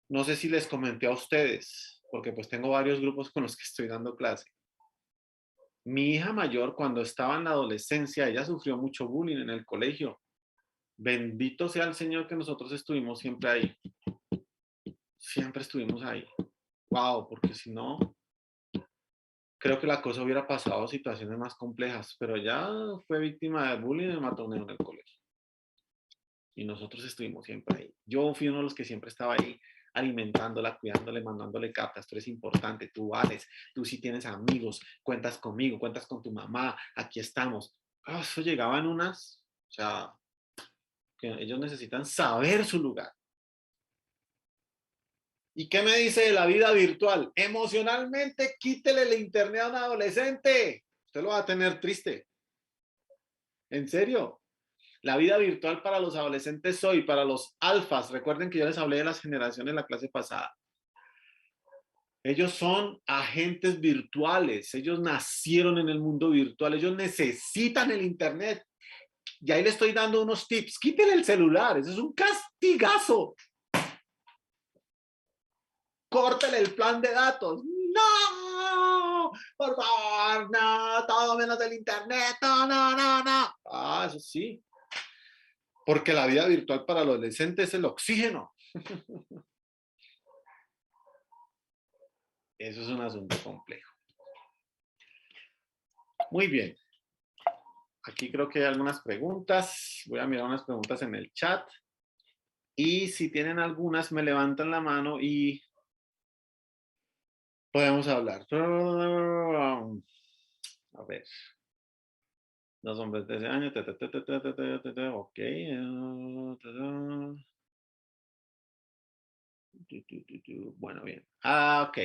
No sé si les comenté a ustedes, porque pues tengo varios grupos con los que estoy dando clase. Mi hija mayor, cuando estaba en la adolescencia, ella sufrió mucho bullying en el colegio. Bendito sea el Señor que nosotros estuvimos siempre ahí. Siempre estuvimos ahí. Wow, porque si no, creo que la cosa hubiera pasado a situaciones más complejas, pero ya fue víctima de bullying y de matoneo en el colegio. Y nosotros estuvimos siempre ahí. Yo fui uno de los que siempre estaba ahí alimentándola, cuidándole, mandándole cartas. Tú eres importante, tú vales, tú sí tienes amigos, cuentas conmigo, cuentas con tu mamá, aquí estamos. Eso llegaban unas, o sea, que ellos necesitan saber su lugar. ¿Y qué me dice de la vida virtual? Emocionalmente, quítele el internet a un adolescente. Usted lo va a tener triste. ¿En serio? La vida virtual para los adolescentes hoy, para los alfas, recuerden que yo les hablé de las generaciones en la clase pasada. Ellos son agentes virtuales, ellos nacieron en el mundo virtual, ellos necesitan el internet. Y ahí le estoy dando unos tips. Quítenle el celular, eso es un castigazo. Córtele el plan de datos. No, por favor, no, todo menos el internet, no, no, no, no. Ah, eso sí, porque la vida virtual para los adolescentes es el oxígeno. Eso es un asunto complejo. Muy bien. Aquí creo que hay algunas preguntas. Voy a mirar unas preguntas en el chat. Y si tienen algunas, me levantan la mano y podemos hablar. A ver. Dos hombres de ese año. Ok. Bueno, bien. Ah, ok.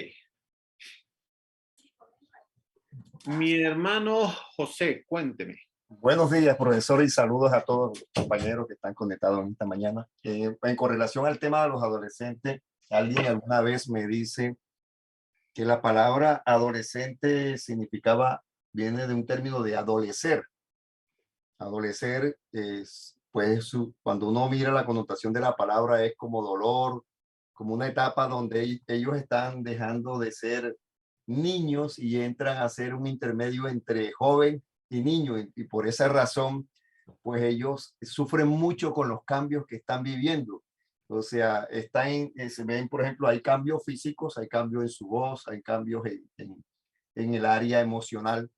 Mi hermano José, cuénteme. Buenos días, profesor, y saludos a todos los compañeros que están conectados en esta mañana. En correlación al tema de los adolescentes, alguien alguna vez me dice que la palabra adolescente viene de un término de adolecer. Adolecer es, pues, cuando uno mira la connotación de la palabra es como dolor, como una etapa donde ellos están dejando de ser niños y entran a ser un intermedio entre joven y niño. Y por esa razón, pues ellos sufren mucho con los cambios que están viviendo. O sea, se ven, por ejemplo, hay cambios físicos, hay cambios en su voz, hay cambios en el área emocional.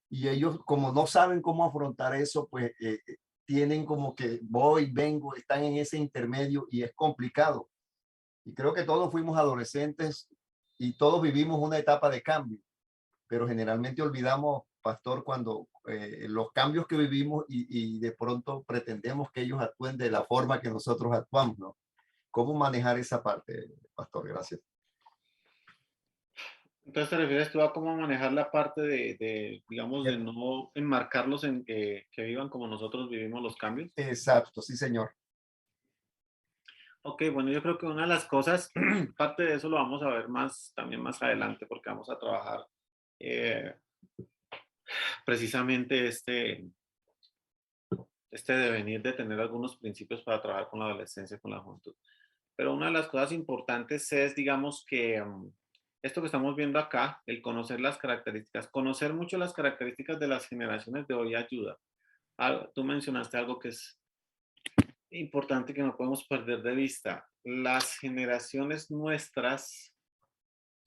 Y ellos, como no saben cómo afrontar eso, pues tienen como que voy, vengo, están en ese intermedio y es complicado. Y creo que todos fuimos adolescentes y todos vivimos una etapa de cambio, pero generalmente olvidamos, pastor, cuando los cambios que vivimos y de pronto pretendemos que ellos actúen de la forma que nosotros actuamos, ¿no? ¿Cómo manejar esa parte, pastor? Gracias. Entonces, ¿te refieres tú a cómo manejar la parte digamos, de no enmarcarlos en que vivan como nosotros vivimos los cambios? Exacto, sí, señor. Ok, bueno, yo creo que una de las cosas, parte de eso lo vamos a ver más, también más adelante, porque vamos a trabajar eh, precisamente este devenir de tener algunos principios para trabajar con la adolescencia, con la juventud. Pero una de las cosas importantes es, digamos, que esto que estamos viendo acá, el conocer las características, conocer mucho las características de las generaciones de hoy ayuda. Tú mencionaste algo que es importante que no podemos perder de vista. Las generaciones nuestras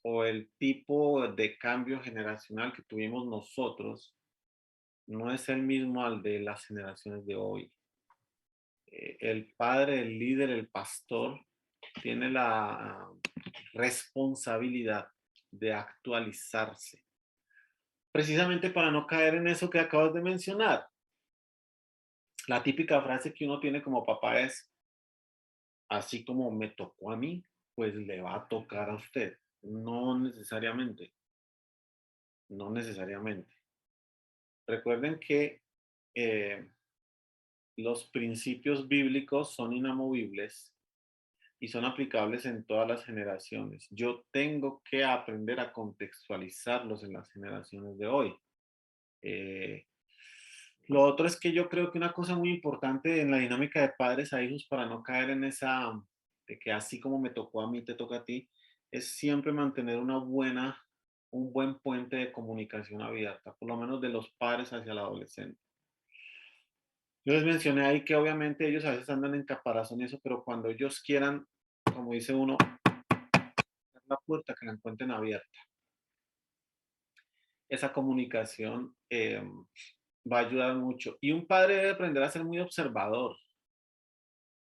o el tipo de cambio generacional que tuvimos nosotros no es el mismo al de las generaciones de hoy. El padre, el líder, el pastor tiene la responsabilidad de actualizarse, precisamente para no caer en eso que acabas de mencionar. La típica frase que uno tiene como papá es, así como me tocó a mí, pues le va a tocar a usted. No necesariamente, no necesariamente. Recuerden que eh, los principios bíblicos son inamovibles y son aplicables en todas las generaciones. Yo tengo que aprender a contextualizarlos en las generaciones de hoy. Eh, lo otro es que yo creo que una cosa muy importante en la dinámica de padres a hijos para no caer en esa, de que así como me tocó a mí, te toca a ti, es siempre mantener un buen puente de comunicación abierta, por lo menos de los padres hacia el adolescente. Yo les mencioné ahí que obviamente ellos a veces andan en caparazón y eso, pero cuando ellos quieran, como dice uno, la puerta que la encuentren abierta. Esa comunicación va a ayudar mucho. Y un padre debe aprender a ser muy observador.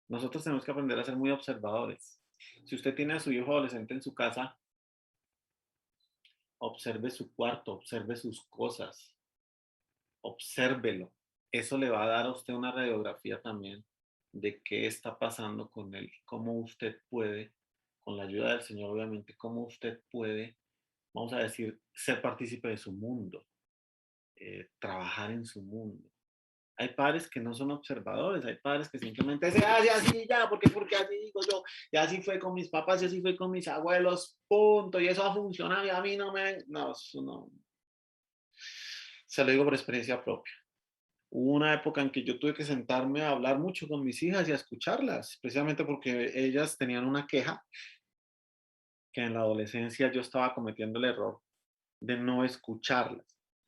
Nosotros tenemos que aprender a ser muy observadores. Si usted tiene a su hijo adolescente en su casa, observe su cuarto, observe sus cosas, obsérvelo. Eso le va a dar a usted una radiografía también de qué está pasando con él, cómo usted puede, con la ayuda del Señor obviamente, cómo usted puede, vamos a decir, ser partícipe de su mundo, trabajar en su mundo. Hay padres que no son observadores, hay padres que simplemente dicen, ah, ya, sí, ya, porque así digo yo, y así fue con mis papás, y así fue con mis abuelos, punto, y eso ha funcionado, y a mí no me, no, eso no, se lo digo por experiencia propia. Hubo una época en que yo tuve que sentarme a hablar mucho con mis hijas y a escucharlas, precisamente porque ellas tenían una queja que en la adolescencia yo estaba cometiendo el error de no escucharlas.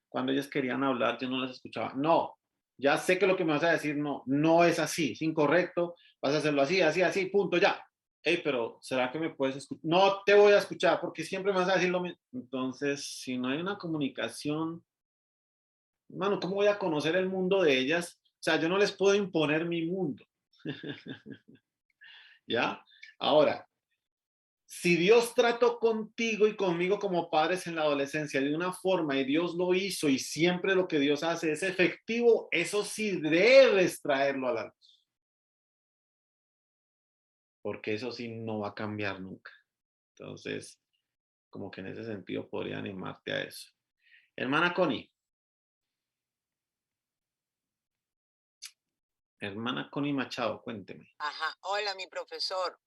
Cuando ellas querían hablar, yo no las escuchaba. No, ya sé que lo que me vas a decir no, no es así, es incorrecto, vas a hacerlo así, así, así, punto, ya. Hey, pero ¿será que me puedes escuchar? No te voy a escuchar porque siempre me vas a decir lo mismo. Entonces, si no hay una comunicación, mano, ¿cómo voy a conocer el mundo de ellas? O sea, yo no les puedo imponer mi mundo. ¿Ya? Ahora, si Dios trató contigo y conmigo como padres en la adolescencia de una forma y Dios lo hizo y siempre lo que Dios hace es efectivo, eso sí debes traerlo a la luz, porque eso sí no va a cambiar nunca. Entonces, como que en ese sentido podría animarte a eso. Hermana Connie Machado, cuénteme. Ajá. Hola, mi profesor.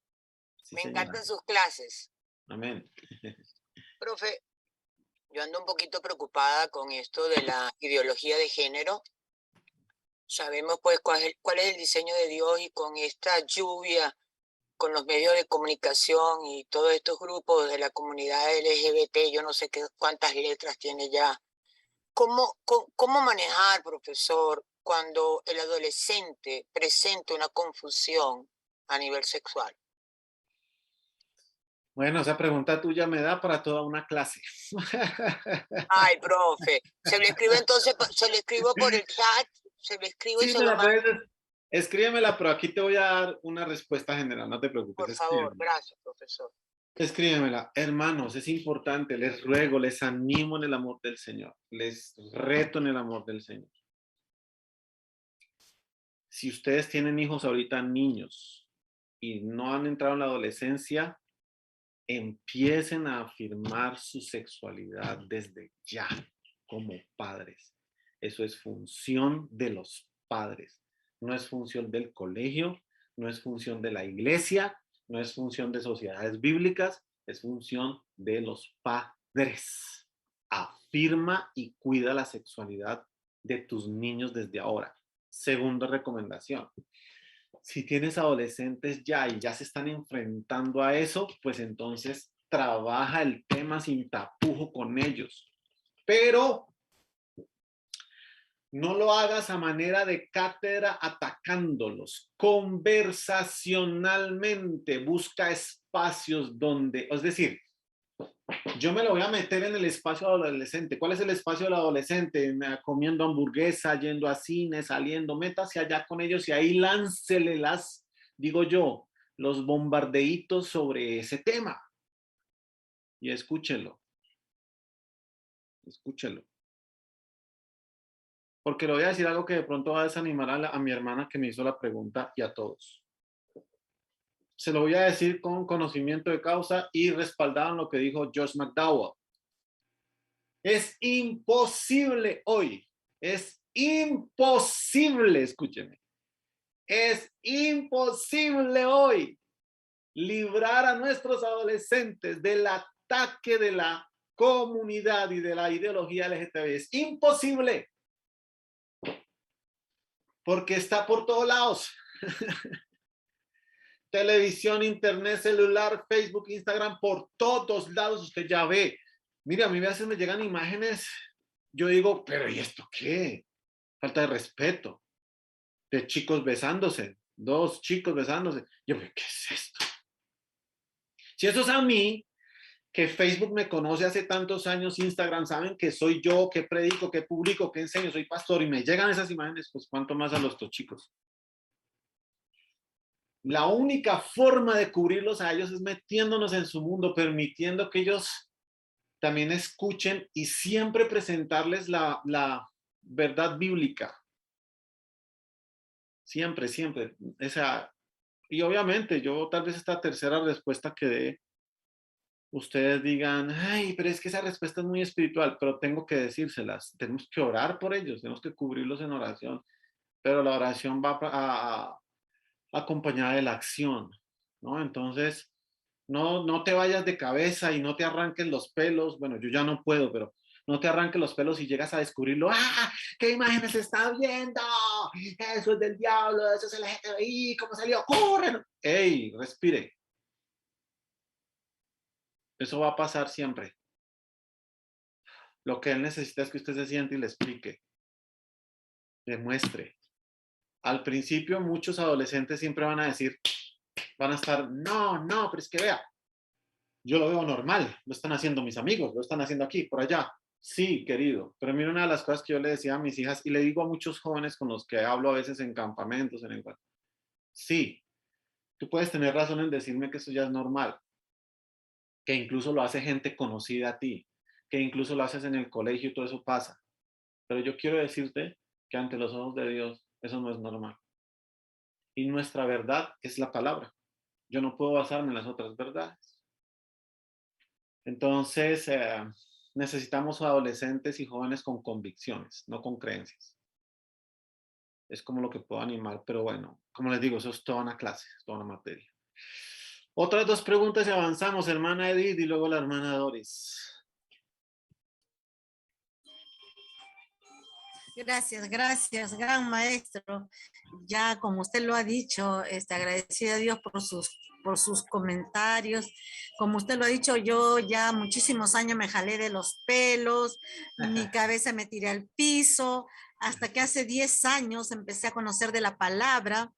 Sí, Me señora. encantan sus clases. Amén. Profe, yo ando un poquito preocupada con esto de la ideología de género. Sabemos pues cuál es el diseño de Dios y con esta lluvia, con los medios de comunicación y todos estos grupos de la comunidad LGBT, yo no sé cuántas letras tiene ya. ¿Cómo manejar, profesor, cuando el adolescente presenta una confusión a nivel sexual? Bueno, esa pregunta tuya me da para toda una clase. Ay, profe, se lo escribo entonces, se lo escribo por el chat, se lo escribo y Sí, se me lo la mando, puedes, escríbemela, pero aquí te voy a dar una respuesta general, no te preocupes, por favor. escríbemela. Gracias, profesor. Escríbemela. Hermanos, es importante, les ruego, les animo en el amor del Señor, les reto en el amor del Señor. Si ustedes tienen hijos ahorita, niños, y no han entrado en la adolescencia, empiecen a afirmar su sexualidad desde ya como padres. Eso es función de los padres. No es función del colegio, no es función de la iglesia, no es función de sociedades bíblicas, es función de los padres. Afirma y cuida la sexualidad de tus niños desde ahora. Segunda recomendación, si tienes adolescentes ya y ya se están enfrentando a eso, pues entonces trabaja el tema sin tapujo con ellos. Pero no lo hagas a manera de cátedra atacándolos. Conversacionalmente busca espacios donde, es decir, Yo me lo voy a meter en el espacio adolescente. ¿Cuál es el espacio del adolescente? Comiendo hamburguesa, yendo a cine, saliendo, métase allá con ellos y ahí láncele digo yo, los bombardeitos sobre ese tema. Y escúchelo. Escúchelo. Porque le voy a decir algo que de pronto va a desanimar a mi hermana que me hizo la pregunta y a todos. Se lo voy a decir con conocimiento de causa y respaldado en lo que dijo Josh McDowell. Es imposible hoy, es imposible, escúcheme, es imposible hoy librar a nuestros adolescentes del ataque de la comunidad y de la ideología LGTB. Es imposible, porque está por todos lados. Televisión, internet, celular, Facebook, Instagram, por todos lados usted ya ve. Mira, a mí a veces me llegan imágenes, yo digo, pero ¿y esto qué? Falta de respeto. De chicos besándose, 2 chicos besándose. Yo, ¿qué es esto? Si eso es a mí, que Facebook me conoce hace tantos años, Instagram, saben que soy yo, que predico, que publico, que enseño, soy pastor, y me llegan esas imágenes, pues cuánto más a los 2 chicos. La única forma de cubrirlos a ellos es metiéndonos en su mundo, permitiendo que ellos también escuchen y siempre presentarles la verdad bíblica. Siempre, siempre. Y obviamente yo tal vez esta tercera respuesta que dé, ustedes digan, ay, pero es que esa respuesta es muy espiritual, pero tengo que decírselas. Tenemos que orar por ellos, tenemos que cubrirlos en oración, pero la oración va acompañada de la acción, ¿no? Entonces, no te vayas de cabeza y no te arranques los pelos. Bueno, yo ya no puedo, pero no te arranques los pelos y llegas a descubrirlo. ¡Ah! ¿Qué imágenes está viendo? Eso es del diablo, eso es el LGTBI, ¿cómo salió? ¡Corre! ¡Ey! Respire. Eso va a pasar siempre. Lo que él necesita es que usted se siente y le explique. Demuestre. Al principio, muchos adolescentes siempre van a decir, van a estar, no, pero es que vea, yo lo veo normal, lo están haciendo mis amigos, lo están haciendo aquí, por allá. Sí, querido, pero mira, una de las cosas que yo le decía a mis hijas y le digo a muchos jóvenes con los que hablo a veces en campamentos, en encuentros, sí, tú puedes tener razón en decirme que eso ya es normal, que incluso lo hace gente conocida a ti, que incluso lo haces en el colegio y todo eso pasa, pero yo quiero decirte que ante los ojos de Dios eso no es normal. Y nuestra verdad es la palabra. Yo no puedo basarme en las otras verdades. Entonces, necesitamos adolescentes y jóvenes con convicciones, no con creencias. Es como lo que puedo animar, pero bueno, como les digo, eso es toda una clase, es toda una materia. Otras 2 preguntas y avanzamos, hermana Edith y luego la hermana Doris. Gracias, gran maestro. Ya como usted lo ha dicho, agradecida a Dios por sus comentarios. Como usted lo ha dicho, yo ya muchísimos años me jalé de los pelos, mi cabeza me tiré al piso, hasta que hace 10 años empecé a conocer de la palabra.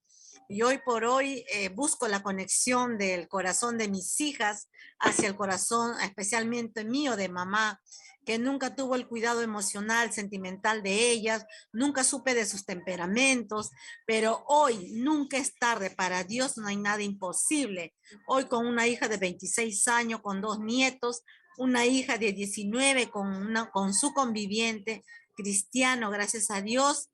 Y hoy por hoy busco la conexión del corazón de mis hijas hacia el corazón, especialmente mío, de mamá, que nunca tuvo el cuidado emocional, sentimental de ellas, nunca supe de sus temperamentos, pero hoy nunca es tarde, para Dios no hay nada imposible. Hoy con una hija de 26 años, con 2 nietos, una hija de 19 con su conviviente cristiano, gracias a Dios,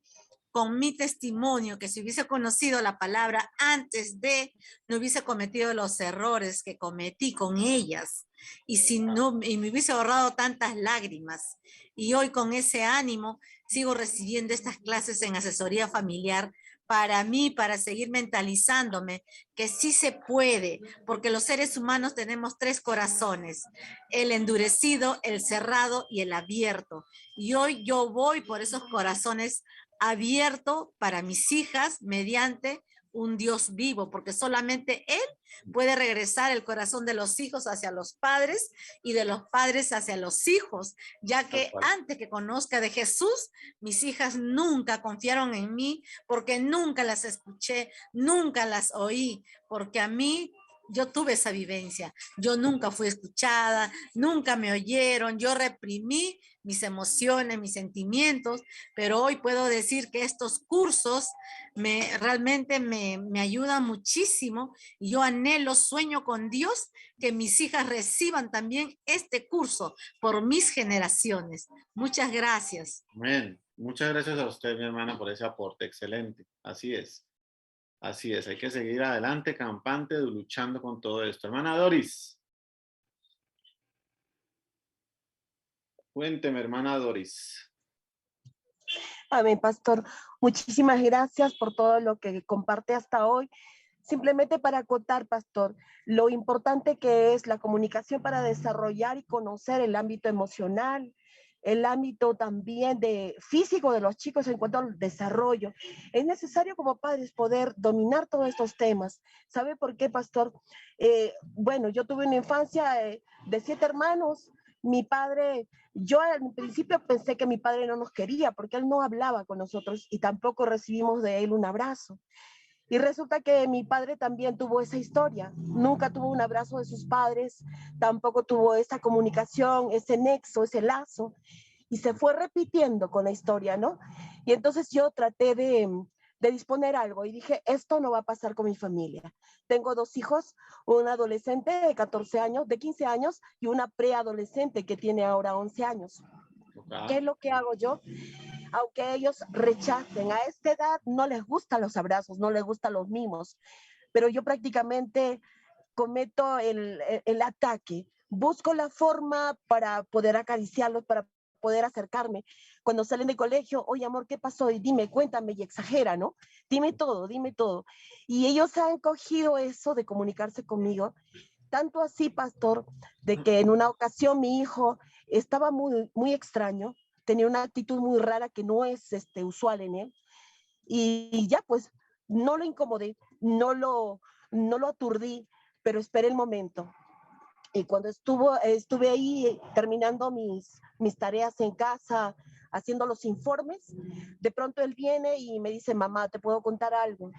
con mi testimonio, que si hubiese conocido la palabra antes de, no hubiese cometido los errores que cometí con ellas. Y si no, y me hubiese ahorrado tantas lágrimas. Y hoy con ese ánimo sigo recibiendo estas clases en asesoría familiar para mí, para seguir mentalizándome que sí se puede, porque los seres humanos tenemos 3 corazones, el endurecido, el cerrado y el abierto. Y hoy yo voy por esos corazones abierto para mis hijas mediante un Dios vivo, porque solamente Él puede regresar el corazón de los hijos hacia los padres y de los padres hacia los hijos, ya que antes que conozca de Jesús, mis hijas nunca confiaron en mí, porque nunca las escuché, nunca las oí, porque a mí yo tuve esa vivencia. Yo nunca fui escuchada, nunca me oyeron, yo reprimí mis emociones, mis sentimientos, pero hoy puedo decir que estos cursos realmente me ayudan muchísimo y yo anhelo, sueño con Dios que mis hijas reciban también este curso por mis generaciones. Muchas gracias. Amén. Muchas gracias a usted, mi hermana, por ese aporte. Excelente. Así es. Así es. Hay que seguir adelante, campante, luchando con todo esto. Hermana Doris. Cuénteme, hermana Doris. Amén, pastor. Muchísimas gracias por todo lo que comparte hasta hoy. Simplemente para acotar, pastor, lo importante que es la comunicación para desarrollar y conocer el ámbito emocional, el ámbito también de físico de los chicos en cuanto al desarrollo. Es necesario como padres poder dominar todos estos temas. ¿Sabe por qué, pastor? Bueno, yo tuve una infancia de 7 hermanos. Mi padre, yo al principio pensé que mi padre no nos quería porque él no hablaba con nosotros y tampoco recibimos de él un abrazo. Y resulta que mi padre también tuvo esa historia. Nunca tuvo un abrazo de sus padres, tampoco tuvo esa comunicación, ese nexo, ese lazo. Y se fue repitiendo con la historia, ¿no? Y entonces yo traté de disponer algo y dije, esto no va a pasar con mi familia. Tengo 2 hijos, un adolescente de 14 años, de 15 años y una preadolescente que tiene ahora 11 años. ¿Qué es lo que hago yo? Aunque ellos rechacen, a esta edad no les gustan los abrazos, no les gustan los mimos, pero yo prácticamente cometo el ataque, busco la forma para poder acariciarlos, para poder acercarme. Cuando salen de colegio, oye amor, ¿qué pasó? Y dime, cuéntame, y exagera, ¿no? Dime todo, dime todo. Y ellos han cogido eso de comunicarse conmigo, tanto así, pastor, de que en una ocasión mi hijo estaba muy, muy extraño, tenía una actitud muy rara que no es usual en él, y ya pues no lo incomodé, no lo aturdí, pero esperé el momento. Y cuando estuve ahí terminando mis tareas en casa, haciendo los informes, de pronto él viene y me dice, mamá, ¿te puedo contar algo?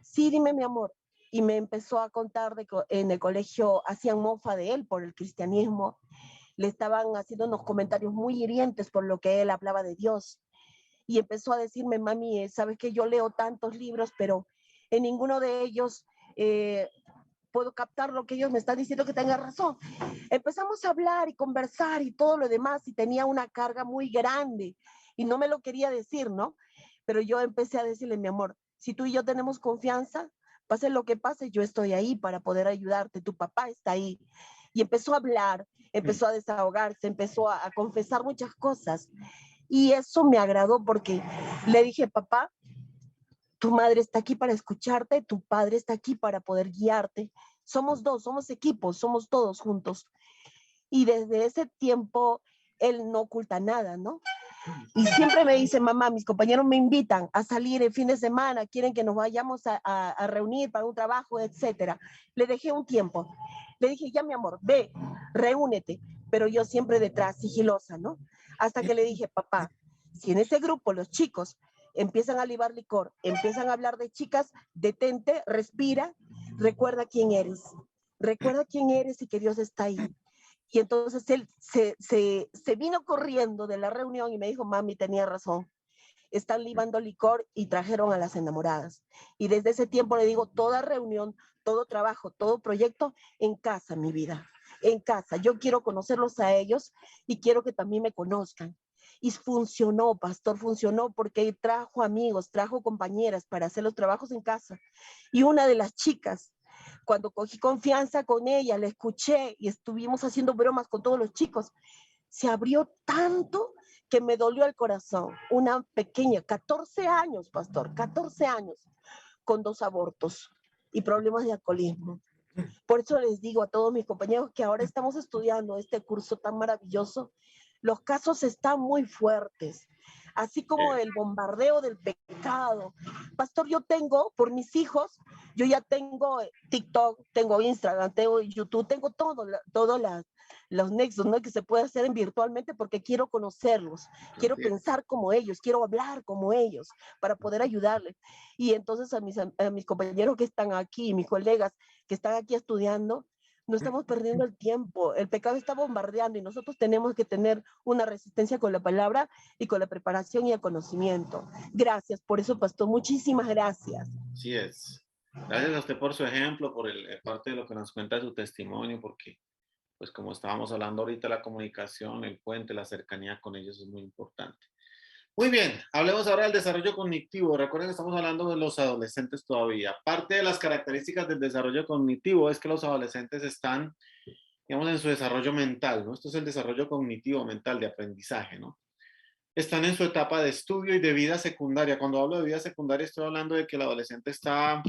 Sí, dime mi amor. Y me empezó a contar en el colegio hacían mofa de él por el cristianismo, le estaban haciendo unos comentarios muy hirientes por lo que él hablaba de Dios. Y empezó a decirme, mami, sabes que yo leo tantos libros, pero en ninguno de ellos puedo captar lo que ellos me están diciendo que tenga razón. Empezamos a hablar y conversar y todo lo demás y tenía una carga muy grande y no me lo quería decir, ¿no? Pero yo empecé a decirle, mi amor, si tú y yo tenemos confianza, pase lo que pase, yo estoy ahí para poder ayudarte, tu papá está ahí. Y empezó a hablar, empezó a desahogarse, empezó a confesar muchas cosas. Y eso me agradó porque le dije, papá, tu madre está aquí para escucharte, tu padre está aquí para poder guiarte. Somos dos, somos equipos, somos todos juntos. Y desde ese tiempo, él no oculta nada, ¿no? Y siempre me dice, mamá, mis compañeros me invitan a salir el fin de semana, quieren que nos vayamos a reunir para un trabajo, etcétera. Le dejé un tiempo. Le dije, ya mi amor, ve, reúnete. Pero yo siempre detrás, sigilosa, ¿no? Hasta que le dije, papá, si en ese grupo los chicos empiezan a libar licor, empiezan a hablar de chicas, detente, respira, recuerda quién eres y que Dios está ahí. Y entonces él se vino corriendo de la reunión y me dijo, mami, tenía razón, están libando licor y trajeron a las enamoradas. Y desde ese tiempo le digo, toda reunión, todo trabajo, todo proyecto, en casa, mi vida, en casa. Yo quiero conocerlos a ellos y quiero que también me conozcan. Y funcionó, pastor, funcionó porque trajo amigos, trajo compañeras para hacer los trabajos en casa. Y una de las chicas, cuando cogí confianza con ella, la escuché y estuvimos haciendo bromas con todos los chicos, se abrió tanto que me dolió el corazón. Una pequeña, 14 años, pastor, 14 años, con 2 abortos y problemas de alcoholismo. Por eso les digo a todos mis compañeros que ahora estamos estudiando este curso tan maravilloso. Los casos están muy fuertes, así como el bombardeo del pecado. Pastor, yo tengo, por mis hijos, yo ya tengo TikTok, tengo Instagram, tengo YouTube, tengo todas los nexos, ¿no? Que se puede hacer virtualmente porque quiero conocerlos, quiero Así es. pensar como ellos, quiero hablar como ellos para poder ayudarles. Y entonces a mis compañeros que están aquí, mis colegas que están aquí estudiando, no estamos perdiendo el tiempo. El pecado está bombardeando y nosotros tenemos que tener una resistencia con la palabra y con la preparación y el conocimiento. Gracias por eso, pastor. Muchísimas gracias. Así es. Gracias a usted por su ejemplo, por parte de lo que nos cuenta su testimonio, porque, pues como estábamos hablando ahorita, la comunicación, el puente, la cercanía con ellos es muy importante. Muy bien, hablemos ahora del desarrollo cognitivo. Recuerden que estamos hablando de los adolescentes todavía. Parte de las características del desarrollo cognitivo es que los adolescentes están, digamos, en su desarrollo mental, ¿no? Esto es el desarrollo cognitivo mental de aprendizaje, ¿no? Están en su etapa de estudio y de vida secundaria. Cuando hablo de vida secundaria estoy hablando de que el adolescente está,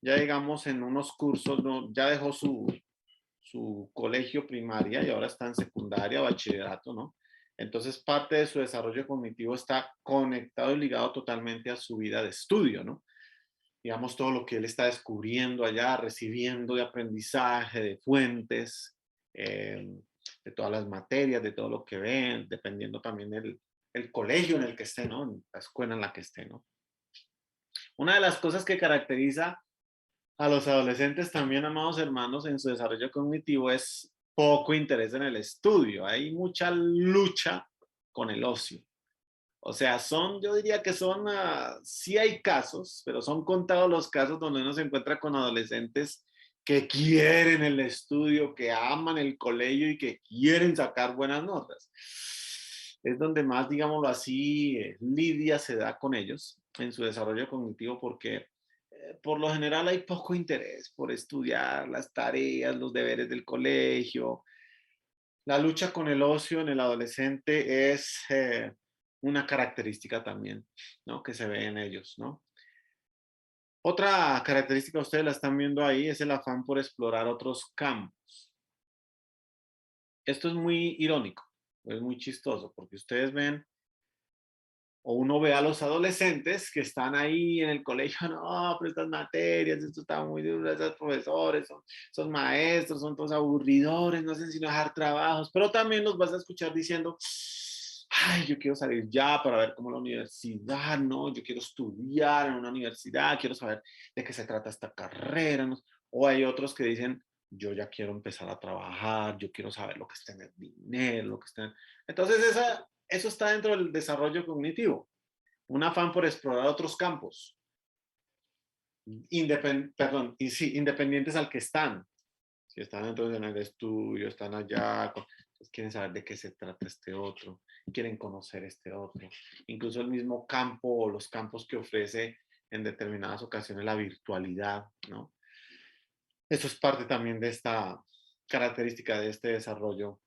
ya digamos, en unos cursos, ¿no? Ya dejó su colegio primaria y ahora está en secundaria, bachillerato, ¿no? Entonces parte de su desarrollo cognitivo está conectado y ligado totalmente a su vida de estudio, ¿no? Digamos, todo lo que él está descubriendo allá, recibiendo de aprendizaje, de fuentes, de todas las materias, de todo lo que ven, dependiendo también del colegio en el que esté, ¿no? En la escuela en la que esté, ¿no? Una de las cosas que caracteriza a los adolescentes también, amados hermanos, en su desarrollo cognitivo es poco interés en el estudio. Hay mucha lucha con el ocio. O sea, yo diría que sí hay casos, pero son contados los casos donde uno se encuentra con adolescentes que quieren el estudio, que aman el colegio y que quieren sacar buenas notas. Es donde más, digámoslo así, lidia se da con ellos en su desarrollo cognitivo porque por lo general hay poco interés por estudiar las tareas, los deberes del colegio. La lucha con el ocio en el adolescente es una característica también, ¿no? Que se ve en ellos, ¿no? Otra característica, ustedes la están viendo ahí, es el afán por explorar otros campos. Esto es muy irónico, es muy chistoso, porque ustedes ven o uno ve a los adolescentes que están ahí en el colegio, no, pero estas materias, esto está muy duro, esos profesores, son maestros, son todos aburridores, no hacen sino dejar trabajos, pero también los vas a escuchar diciendo, ay, yo quiero salir ya para ver cómo la universidad, ¿no? Yo quiero estudiar en una universidad, quiero saber de qué se trata esta carrera, ¿no? O hay otros que dicen, yo ya quiero empezar a trabajar, yo quiero saber lo que es tener dinero, lo que es tener... Entonces, eso está dentro del desarrollo cognitivo, un afán por explorar otros campos, independientes al que están. Si están dentro del estudio, están allá, pues quieren saber de qué se trata este otro, quieren conocer este otro. Incluso el mismo campo o los campos que ofrece en determinadas ocasiones la virtualidad, ¿no? Eso es parte también de esta característica de este desarrollo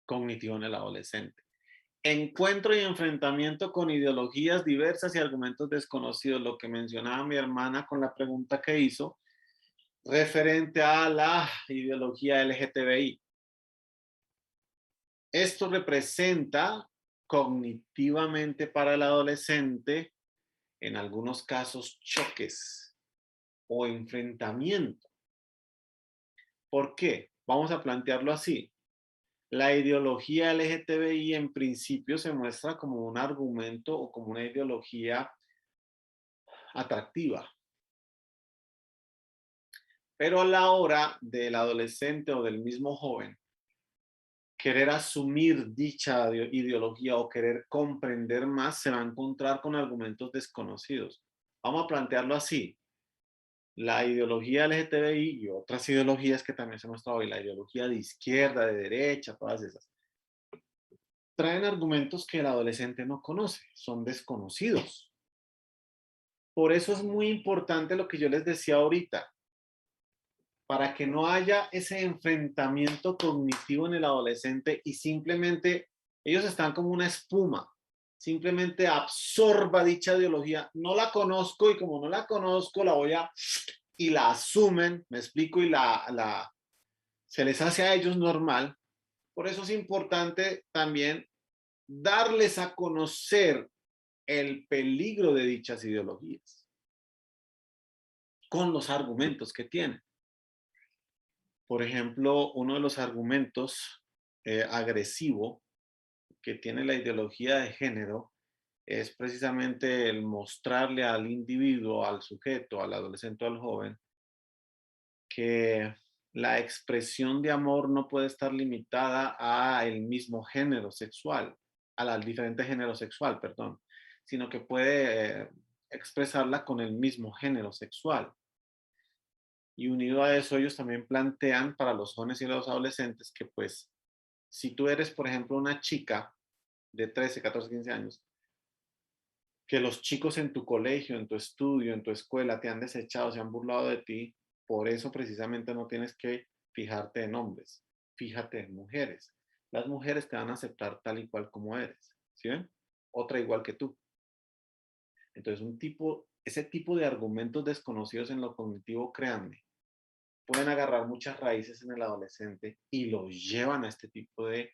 cognitivo en el adolescente. Encuentro y enfrentamiento con ideologías diversas y argumentos desconocidos, lo que mencionaba mi hermana con la pregunta que hizo referente a la ideología LGTBI. Esto representa cognitivamente para el adolescente, en algunos casos, choques o enfrentamiento. ¿Por qué? Vamos a plantearlo así. La ideología LGTBI en principio se muestra como un argumento o como una ideología atractiva. Pero a la hora del adolescente o del mismo joven querer asumir dicha ideología o querer comprender más, se va a encontrar con argumentos desconocidos. Vamos a plantearlo así. La ideología LGTBI y otras ideologías que también se muestran hoy, la ideología de izquierda, de derecha, todas esas, traen argumentos que el adolescente no conoce, son desconocidos. Por eso es muy importante lo que yo les decía ahorita, para que no haya ese enfrentamiento cognitivo en el adolescente y simplemente ellos están como una espuma, simplemente absorba dicha ideología, no la conozco y como no la conozco la voy a y la asumen, me explico, y se les hace a ellos normal. Por eso es importante también darles a conocer el peligro de dichas ideologías con los argumentos que tienen. Por ejemplo, uno de los argumentos agresivo que tiene la ideología de género es precisamente el mostrarle al individuo, al sujeto, al adolescente o al joven, que la expresión de amor no puede estar limitada a el mismo género sexual, al diferente género sexual, perdón, sino que puede expresarla con el mismo género sexual. Y unido a eso, ellos también plantean para los jóvenes y los adolescentes que, pues, si tú eres, por ejemplo, una chica de 13, 14, 15 años, que los chicos en tu colegio, en tu estudio, en tu escuela te han desechado, se han burlado de ti, por eso precisamente no tienes que fijarte en hombres, fíjate en mujeres. Las mujeres te van a aceptar tal y cual como eres, ¿sí ven? Otra igual que tú. Entonces, ese tipo de argumentos desconocidos en lo cognitivo, créanme, pueden agarrar muchas raíces en el adolescente y lo llevan a este tipo de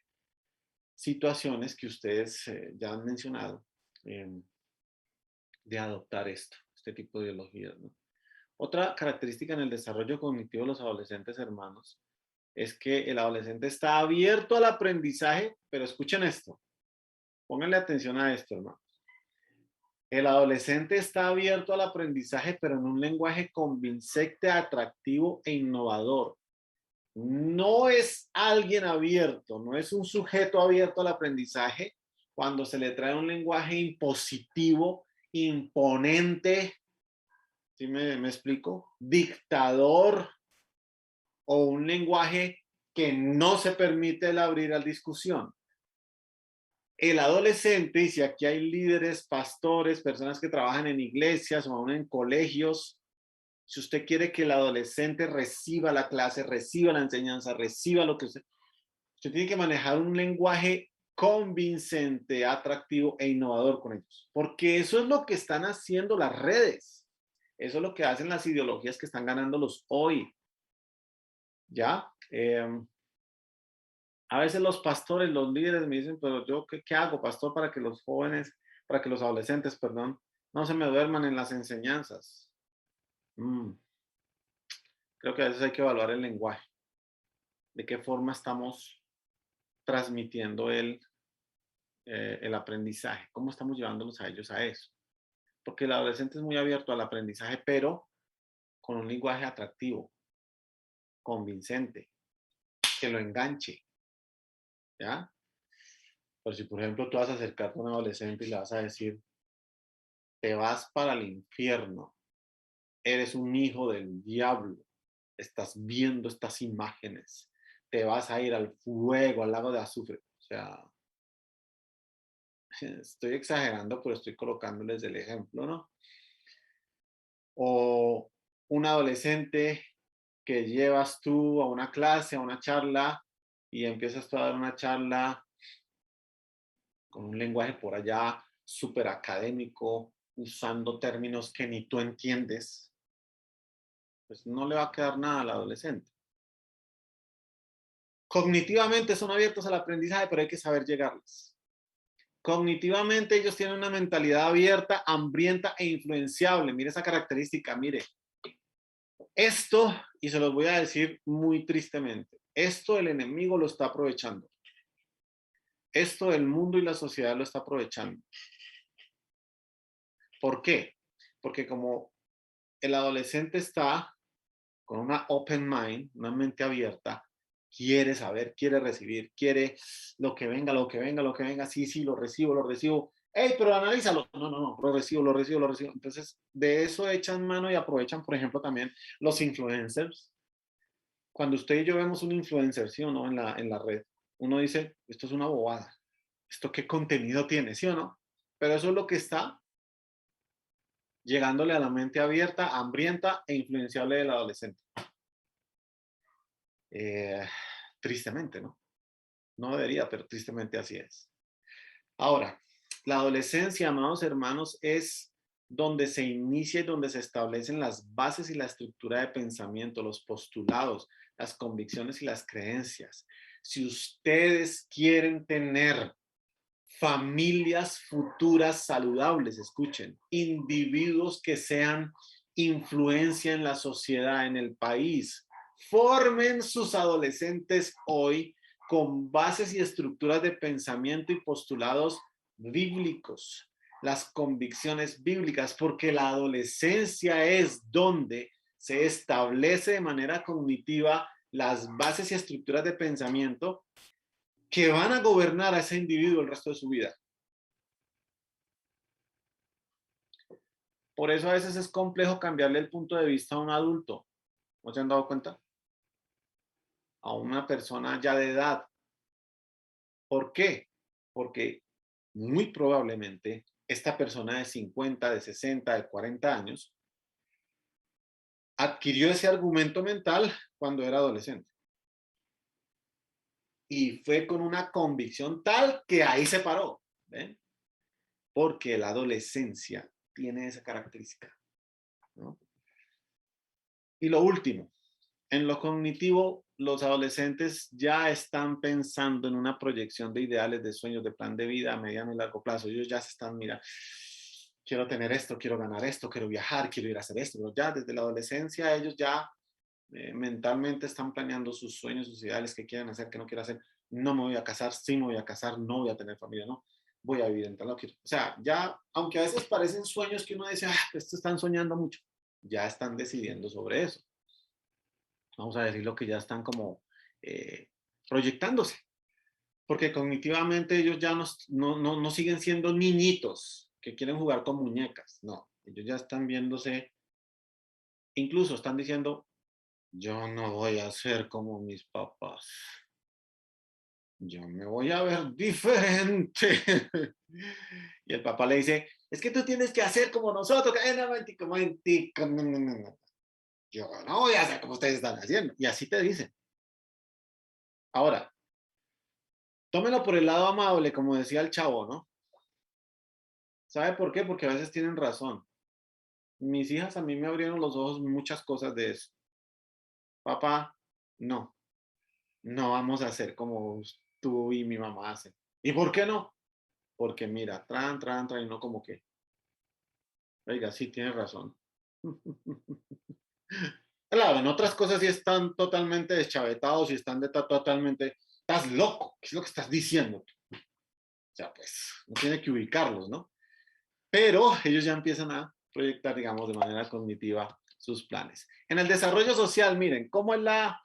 situaciones que ustedes ya han mencionado, de adoptar este tipo de ideologías, ¿no? Otra característica en el desarrollo cognitivo de los adolescentes, hermanos, es que el adolescente está abierto al aprendizaje, pero escuchen esto, pónganle atención a esto, hermanos. El adolescente está abierto al aprendizaje, pero en un lenguaje convincente, atractivo e innovador. No es alguien abierto, no es un sujeto abierto al aprendizaje cuando se le trae un lenguaje impositivo, imponente, ¿sí me explico? Dictador, o un lenguaje que no se permite el abrir a la discusión. El adolescente, y si aquí hay líderes, pastores, personas que trabajan en iglesias o aún en colegios, si usted quiere que el adolescente reciba la clase, reciba la enseñanza, reciba lo que usted tiene que manejar un lenguaje convincente, atractivo e innovador con ellos. Porque eso es lo que están haciendo las redes. Eso es lo que hacen las ideologías que están ganándolos hoy. ¿Ya? A veces los pastores, los líderes me dicen, pero yo, ¿qué hago, pastor, para que los jóvenes, para que los adolescentes, perdón, no se me duerman en las enseñanzas? Creo que a veces hay que evaluar el lenguaje. De qué forma estamos transmitiendo el aprendizaje. ¿Cómo estamos llevándolos a ellos a eso? Porque el adolescente es muy abierto al aprendizaje, pero con un lenguaje atractivo, convincente, que lo enganche. ¿Ya? Pero si, por ejemplo, tú vas a acercarte a un adolescente y le vas a decir, te vas para el infierno, eres un hijo del diablo, estás viendo estas imágenes, te vas a ir al fuego, al lago de azufre. O sea, estoy exagerando, pero estoy colocándoles el ejemplo, ¿no? O un adolescente que llevas tú a una clase, a una charla, y empiezas tú a dar una charla con un lenguaje por allá súper académico, usando términos que ni tú entiendes, pues no le va a quedar nada al adolescente. Cognitivamente son abiertos al aprendizaje, pero hay que saber llegarles. Cognitivamente ellos tienen una mentalidad abierta, hambrienta e influenciable. Mire esa característica, mire. Esto, y se los voy a decir muy tristemente, esto el enemigo lo está aprovechando. Esto el mundo y la sociedad lo está aprovechando. ¿Por qué? Porque como el adolescente está con una open mind, una mente abierta, quiere saber, quiere recibir, quiere lo que venga, lo que venga, lo que venga, sí, lo recibo. ¡Ey, pero analízalo! No, lo recibo. Entonces, de eso echan mano y aprovechan, por ejemplo, también los influencers. Cuando usted y yo vemos un influencer, ¿sí o no? En la red, uno dice, esto es una bobada. ¿Esto qué contenido tiene? ¿Sí o no? Pero eso es lo que está llegándole a la mente abierta, hambrienta e influenciable del adolescente. Tristemente, ¿no? No debería, pero tristemente así es. Ahora, la adolescencia, amados hermanos, es donde se inicia y donde se establecen las bases y la estructura de pensamiento, los postulados, las convicciones y las creencias. Si ustedes quieren tener familias futuras saludables, escuchen, individuos que sean influencia en la sociedad, en el país, Formen sus adolescentes hoy con bases y estructuras de pensamiento y postulados bíblicos, las convicciones bíblicas, porque la adolescencia es donde se establece de manera cognitiva las bases y estructuras de pensamiento que van a gobernar a ese individuo el resto de su vida. Por eso a veces es complejo cambiarle el punto de vista a un adulto. ¿No se han dado cuenta? A una persona ya de edad. ¿Por qué? Porque muy probablemente esta persona de 50, de 60, de 40 años adquirió ese argumento mental cuando era adolescente. Y fue con una convicción tal que ahí se paró. ¿Ven? Porque la adolescencia tiene esa característica, ¿no? Y lo último, en lo cognitivo, los adolescentes ya están pensando en una proyección de ideales, de sueños, de plan de vida a mediano y largo plazo. Ellos ya se están, mira, quiero tener esto, quiero ganar esto, quiero viajar, quiero ir a hacer esto. Pero ya desde la adolescencia ellos ya mentalmente están planeando sus sueños, sus ideales, qué quieren hacer, qué no quieren hacer. No me voy a casar, sí me voy a casar, no voy a tener familia, no. Voy a vivir en tal lado. O sea, ya, aunque a veces parecen sueños que uno dice, esto están soñando mucho, ya están decidiendo sobre eso. Vamos a decirlo que ya están como proyectándose, porque cognitivamente ellos ya no siguen siendo niñitos que quieren jugar con muñecas, no, ellos ya están viéndose, incluso están diciendo, yo no voy a ser como mis papás, yo me voy a ver diferente. Y el papá le dice, es que tú tienes que hacer como nosotros, momentico, no. Yo no voy a hacer como ustedes están haciendo, y así te dicen. Ahora, tómelo por el lado amable, como decía el chavo, ¿no? ¿Sabe por qué? Porque a veces tienen razón. Mis hijas a mí me abrieron los ojos muchas cosas de eso. Papá, no vamos a hacer como tú y mi mamá hacen. ¿Y por qué no? Porque mira, y no como que, oiga, sí, tienes razón. Claro, en otras cosas sí están totalmente deschavetados y están totalmente, estás loco, ¿qué es lo que estás diciendo? O sea, pues, no tiene que ubicarlos, ¿no? Pero ellos ya empiezan a proyectar, digamos, de manera cognitiva sus planes. En el desarrollo social, miren, ¿cómo es la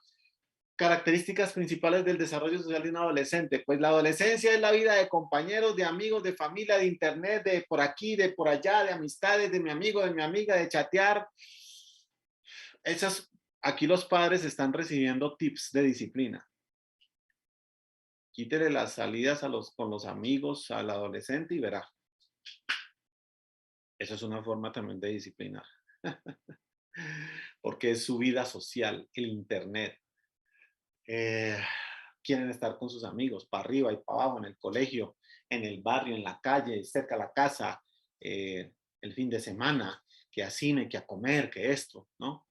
características principales del desarrollo social de un adolescente? Pues la adolescencia es la vida de compañeros, de amigos, de familia, de internet, de por aquí, de por allá, de amistades, de mi amigo, de mi amiga, de chatear. Aquí los padres están recibiendo tips de disciplina. Quítele las salidas con los amigos al adolescente y verá. Eso es una forma también de disciplinar. Porque es su vida social, el internet. Quieren estar con sus amigos, para arriba y para abajo, en el colegio, en el barrio, en la calle, cerca de la casa, el fin de semana, que a cine, que a comer, que esto, ¿no?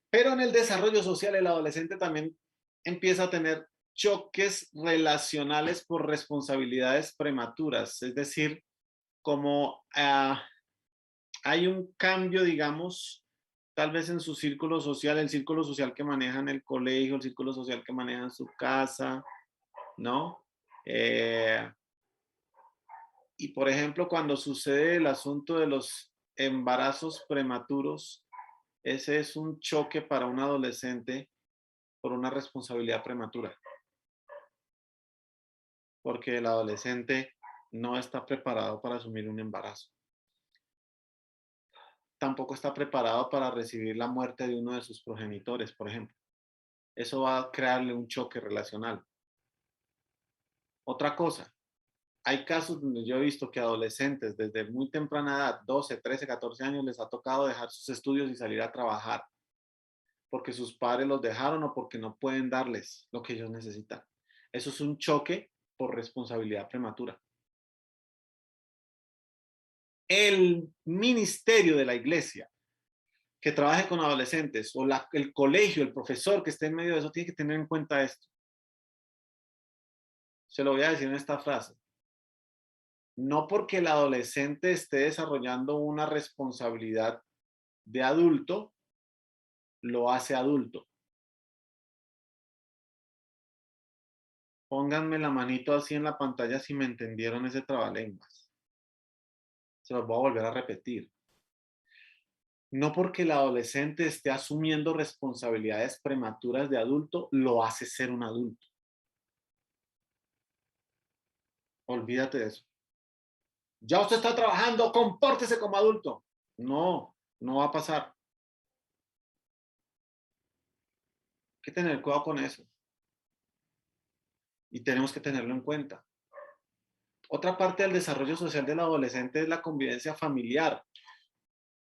Pero en el desarrollo social, el adolescente también empieza a tener choques relacionales por responsabilidades prematuras, es decir, como hay un cambio, digamos, tal vez en su círculo social, el círculo social que maneja en el colegio, el círculo social que maneja en su casa, ¿no? Y por ejemplo, cuando sucede el asunto de los embarazos prematuros, ese es un choque para un adolescente por una responsabilidad prematura, porque el adolescente no está preparado para asumir un embarazo. Tampoco está preparado para recibir la muerte de uno de sus progenitores, por ejemplo. Eso va a crearle un choque relacional. Otra cosa, hay casos donde yo he visto que adolescentes desde muy temprana edad, 12, 13, 14 años, les ha tocado dejar sus estudios y salir a trabajar porque sus padres los dejaron o porque no pueden darles lo que ellos necesitan. Eso es un choque por responsabilidad prematura. El ministerio de la iglesia que trabaje con adolescentes o el colegio, el profesor que esté en medio de eso, tiene que tener en cuenta esto. Se lo voy a decir en esta frase. No porque el adolescente esté desarrollando una responsabilidad de adulto, lo hace adulto. Pónganme la manito así en la pantalla si me entendieron ese trabalenguas. Se los voy a volver a repetir. No porque el adolescente esté asumiendo responsabilidades prematuras de adulto, lo hace ser un adulto. Olvídate de eso. Ya usted está trabajando, compórtese como adulto. No, no va a pasar. Hay que tener cuidado con eso. Y tenemos que tenerlo en cuenta. Otra parte del desarrollo social del adolescente es la convivencia familiar.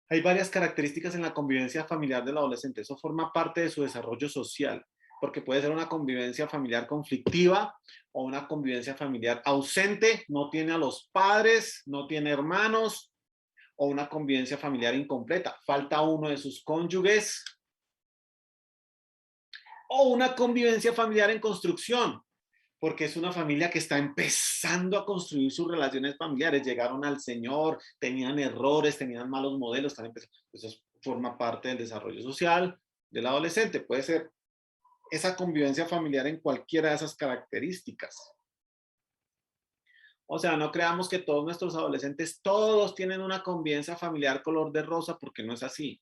Hay varias características en la convivencia familiar del adolescente. Eso forma parte de su desarrollo social, porque puede ser una convivencia familiar conflictiva o una convivencia familiar ausente, no tiene a los padres, no tiene hermanos, o una convivencia familiar incompleta, falta uno de sus cónyuges, o una convivencia familiar en construcción, porque es una familia que está empezando a construir sus relaciones familiares, llegaron al Señor, tenían errores, tenían malos modelos, están empezando. Eso forma parte del desarrollo social del adolescente, puede ser esa convivencia familiar en cualquiera de esas características. O sea, no creamos que todos nuestros adolescentes, todos tienen una convivencia familiar color de rosa, porque no es así.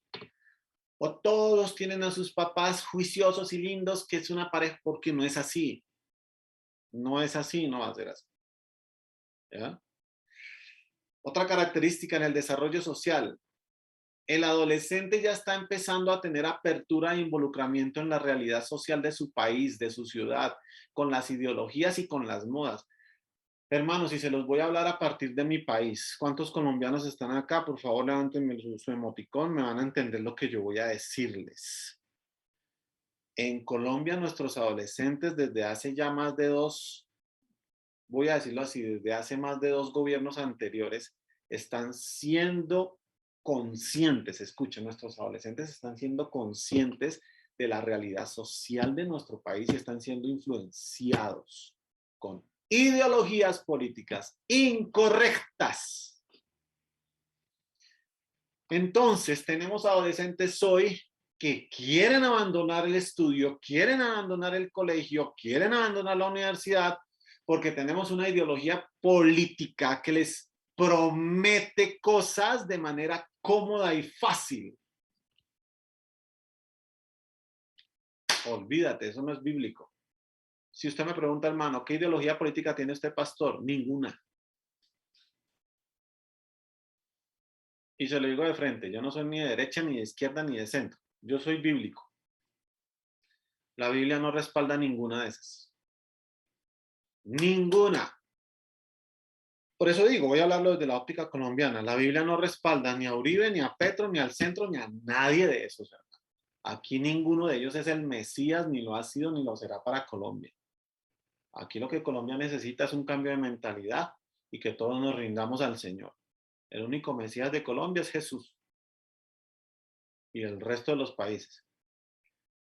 O todos tienen a sus papás juiciosos y lindos, que es una pareja, porque no es así. No es así, no va a ser así. ¿Ya? Otra característica en el desarrollo social. El adolescente ya está empezando a tener apertura e involucramiento en la realidad social de su país, de su ciudad, con las ideologías y con las modas. Hermanos, y se los voy a hablar a partir de mi país. ¿Cuántos colombianos están acá? Por favor, levántenme su emoticón, me van a entender lo que yo voy a decirles. En Colombia, nuestros adolescentes desde hace ya más de voy a decirlo así, desde hace más de 2 gobiernos anteriores, están siendo conscientes, escuchen, nuestros adolescentes están siendo conscientes de la realidad social de nuestro país y están siendo influenciados con ideologías políticas incorrectas. Entonces, tenemos adolescentes hoy que quieren abandonar el estudio, quieren abandonar el colegio, quieren abandonar la universidad, porque tenemos una ideología política que les promete cosas de manera cómoda y fácil. Olvídate, eso no es bíblico. Si usted me pregunta, hermano, ¿qué ideología política tiene usted, pastor? Ninguna. Y se lo digo de frente, yo no soy ni de derecha, ni de izquierda, ni de centro. Yo soy bíblico. La Biblia no respalda ninguna de esas. Ninguna. Por eso digo, voy a hablarlo desde la óptica colombiana. La Biblia no respalda ni a Uribe, ni a Petro, ni al centro, ni a nadie de esos. Aquí ninguno de ellos es el Mesías, ni lo ha sido, ni lo será para Colombia. Aquí lo que Colombia necesita es un cambio de mentalidad y que todos nos rindamos al Señor. El único Mesías de Colombia es Jesús y el resto de los países.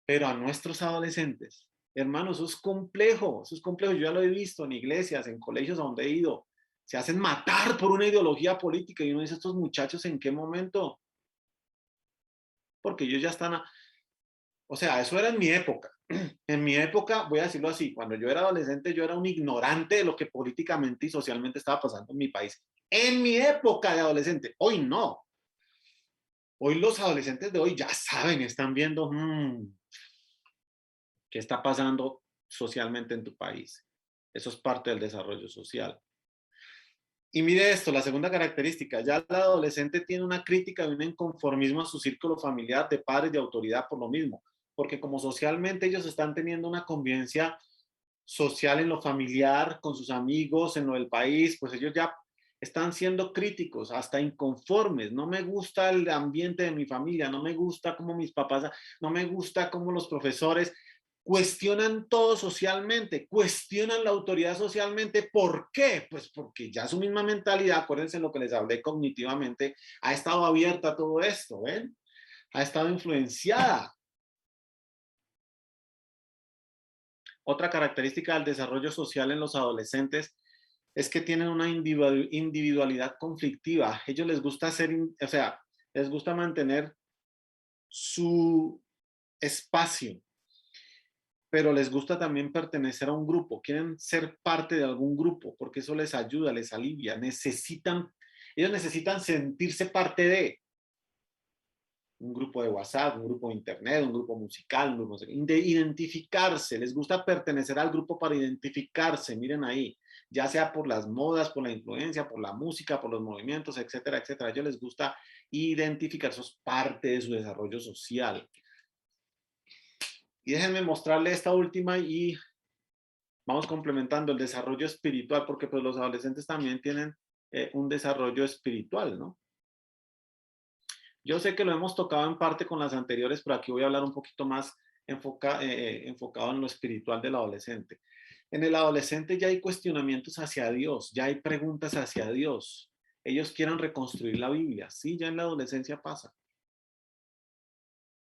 Pero a nuestros adolescentes, hermanos, eso es complejo, eso es complejo. Yo ya lo he visto en iglesias, en colegios a donde he ido. Se hacen matar por una ideología política y uno dice, ¿estos muchachos en qué momento? Porque ellos ya están, o sea, eso era en mi época. En mi época, voy a decirlo así, cuando yo era adolescente yo era un ignorante de lo que políticamente y socialmente estaba pasando en mi país. En mi época de adolescente, hoy no. Hoy los adolescentes de hoy ya saben, están viendo qué está pasando socialmente en tu país. Eso es parte del desarrollo social. Y mire esto, la segunda característica, ya el adolescente tiene una crítica y un inconformismo a su círculo familiar de padres de autoridad por lo mismo, porque como socialmente ellos están teniendo una convivencia social en lo familiar, con sus amigos, en lo del país, pues ellos ya están siendo críticos, hasta inconformes. No me gusta el ambiente de mi familia, no me gusta cómo mis papás, no me gusta cómo los profesores cuestionan todo socialmente, cuestionan la autoridad socialmente. ¿Por qué? Pues porque ya su misma mentalidad, acuérdense lo que les hablé cognitivamente, ha estado abierta a todo esto, ¿ven? Ha estado influenciada. Otra característica del desarrollo social en los adolescentes es que tienen una individualidad conflictiva. A ellos les gusta o sea, les gusta mantener su espacio. pero les gusta también pertenecer a un grupo, quieren ser parte de algún grupo, porque eso les ayuda, les alivia, ellos necesitan sentirse parte de un grupo de WhatsApp, un grupo de internet, un grupo musical, un grupo de identificarse, les gusta pertenecer al grupo para identificarse, miren ahí, ya sea por las modas, por la influencia, por la música, por los movimientos, etcétera, etcétera. A ellos les gusta identificar, eso es parte de su desarrollo social. Y déjenme mostrarle esta última y vamos complementando el desarrollo espiritual, porque pues los adolescentes también tienen un desarrollo espiritual, ¿no? Yo sé que lo hemos tocado en parte con las anteriores, pero aquí voy a hablar un poquito más enfocado en lo espiritual del adolescente. En el adolescente ya hay cuestionamientos hacia Dios, ya hay preguntas hacia Dios. Ellos quieren reconstruir la Biblia. Sí, ya en la adolescencia pasa.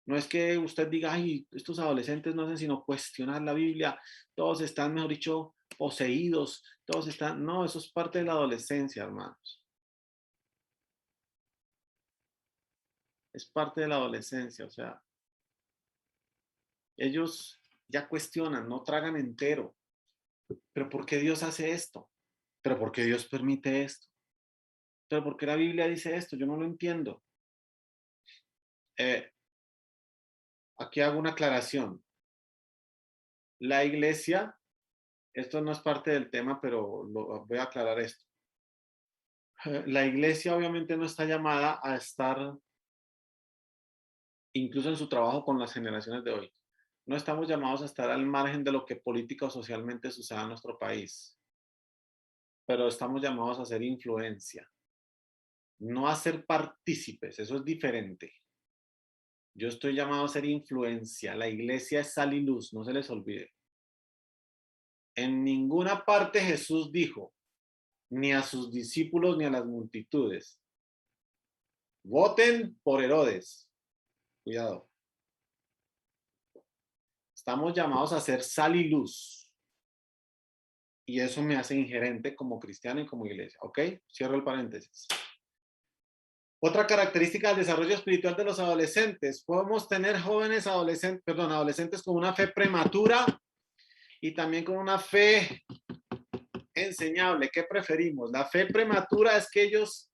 No es que usted diga, ay, estos adolescentes no hacen sino cuestionar la Biblia, todos están, mejor dicho, poseídos, todos están... No, eso es parte de la adolescencia, hermanos. Es parte de la adolescencia, o sea, ellos ya cuestionan, no tragan entero. ¿Pero por qué Dios hace esto? ¿Pero por qué Dios permite esto? ¿Pero por qué la Biblia dice esto? Yo no lo entiendo. Aquí hago una aclaración. La iglesia, esto no es parte del tema, pero voy a aclarar esto. La iglesia obviamente no está llamada a estar, incluso en su trabajo con las generaciones de hoy, no estamos llamados a estar al margen de lo que política o socialmente suceda en nuestro país, pero estamos llamados a hacer influencia, no a ser partícipes, eso es diferente. Yo estoy llamado a ser influencia, la iglesia es sal y luz, no se les olvide. En ninguna parte Jesús dijo, ni a sus discípulos ni a las multitudes, voten por Herodes. Cuidado. Estamos llamados a ser sal y luz. Y eso me hace ingerente como cristiano y como iglesia. ¿Ok? Cierro el paréntesis. Otra característica del desarrollo espiritual de los adolescentes. Podemos tener adolescentes con una fe prematura y también con una fe enseñable. ¿Qué preferimos? La fe prematura es que ellos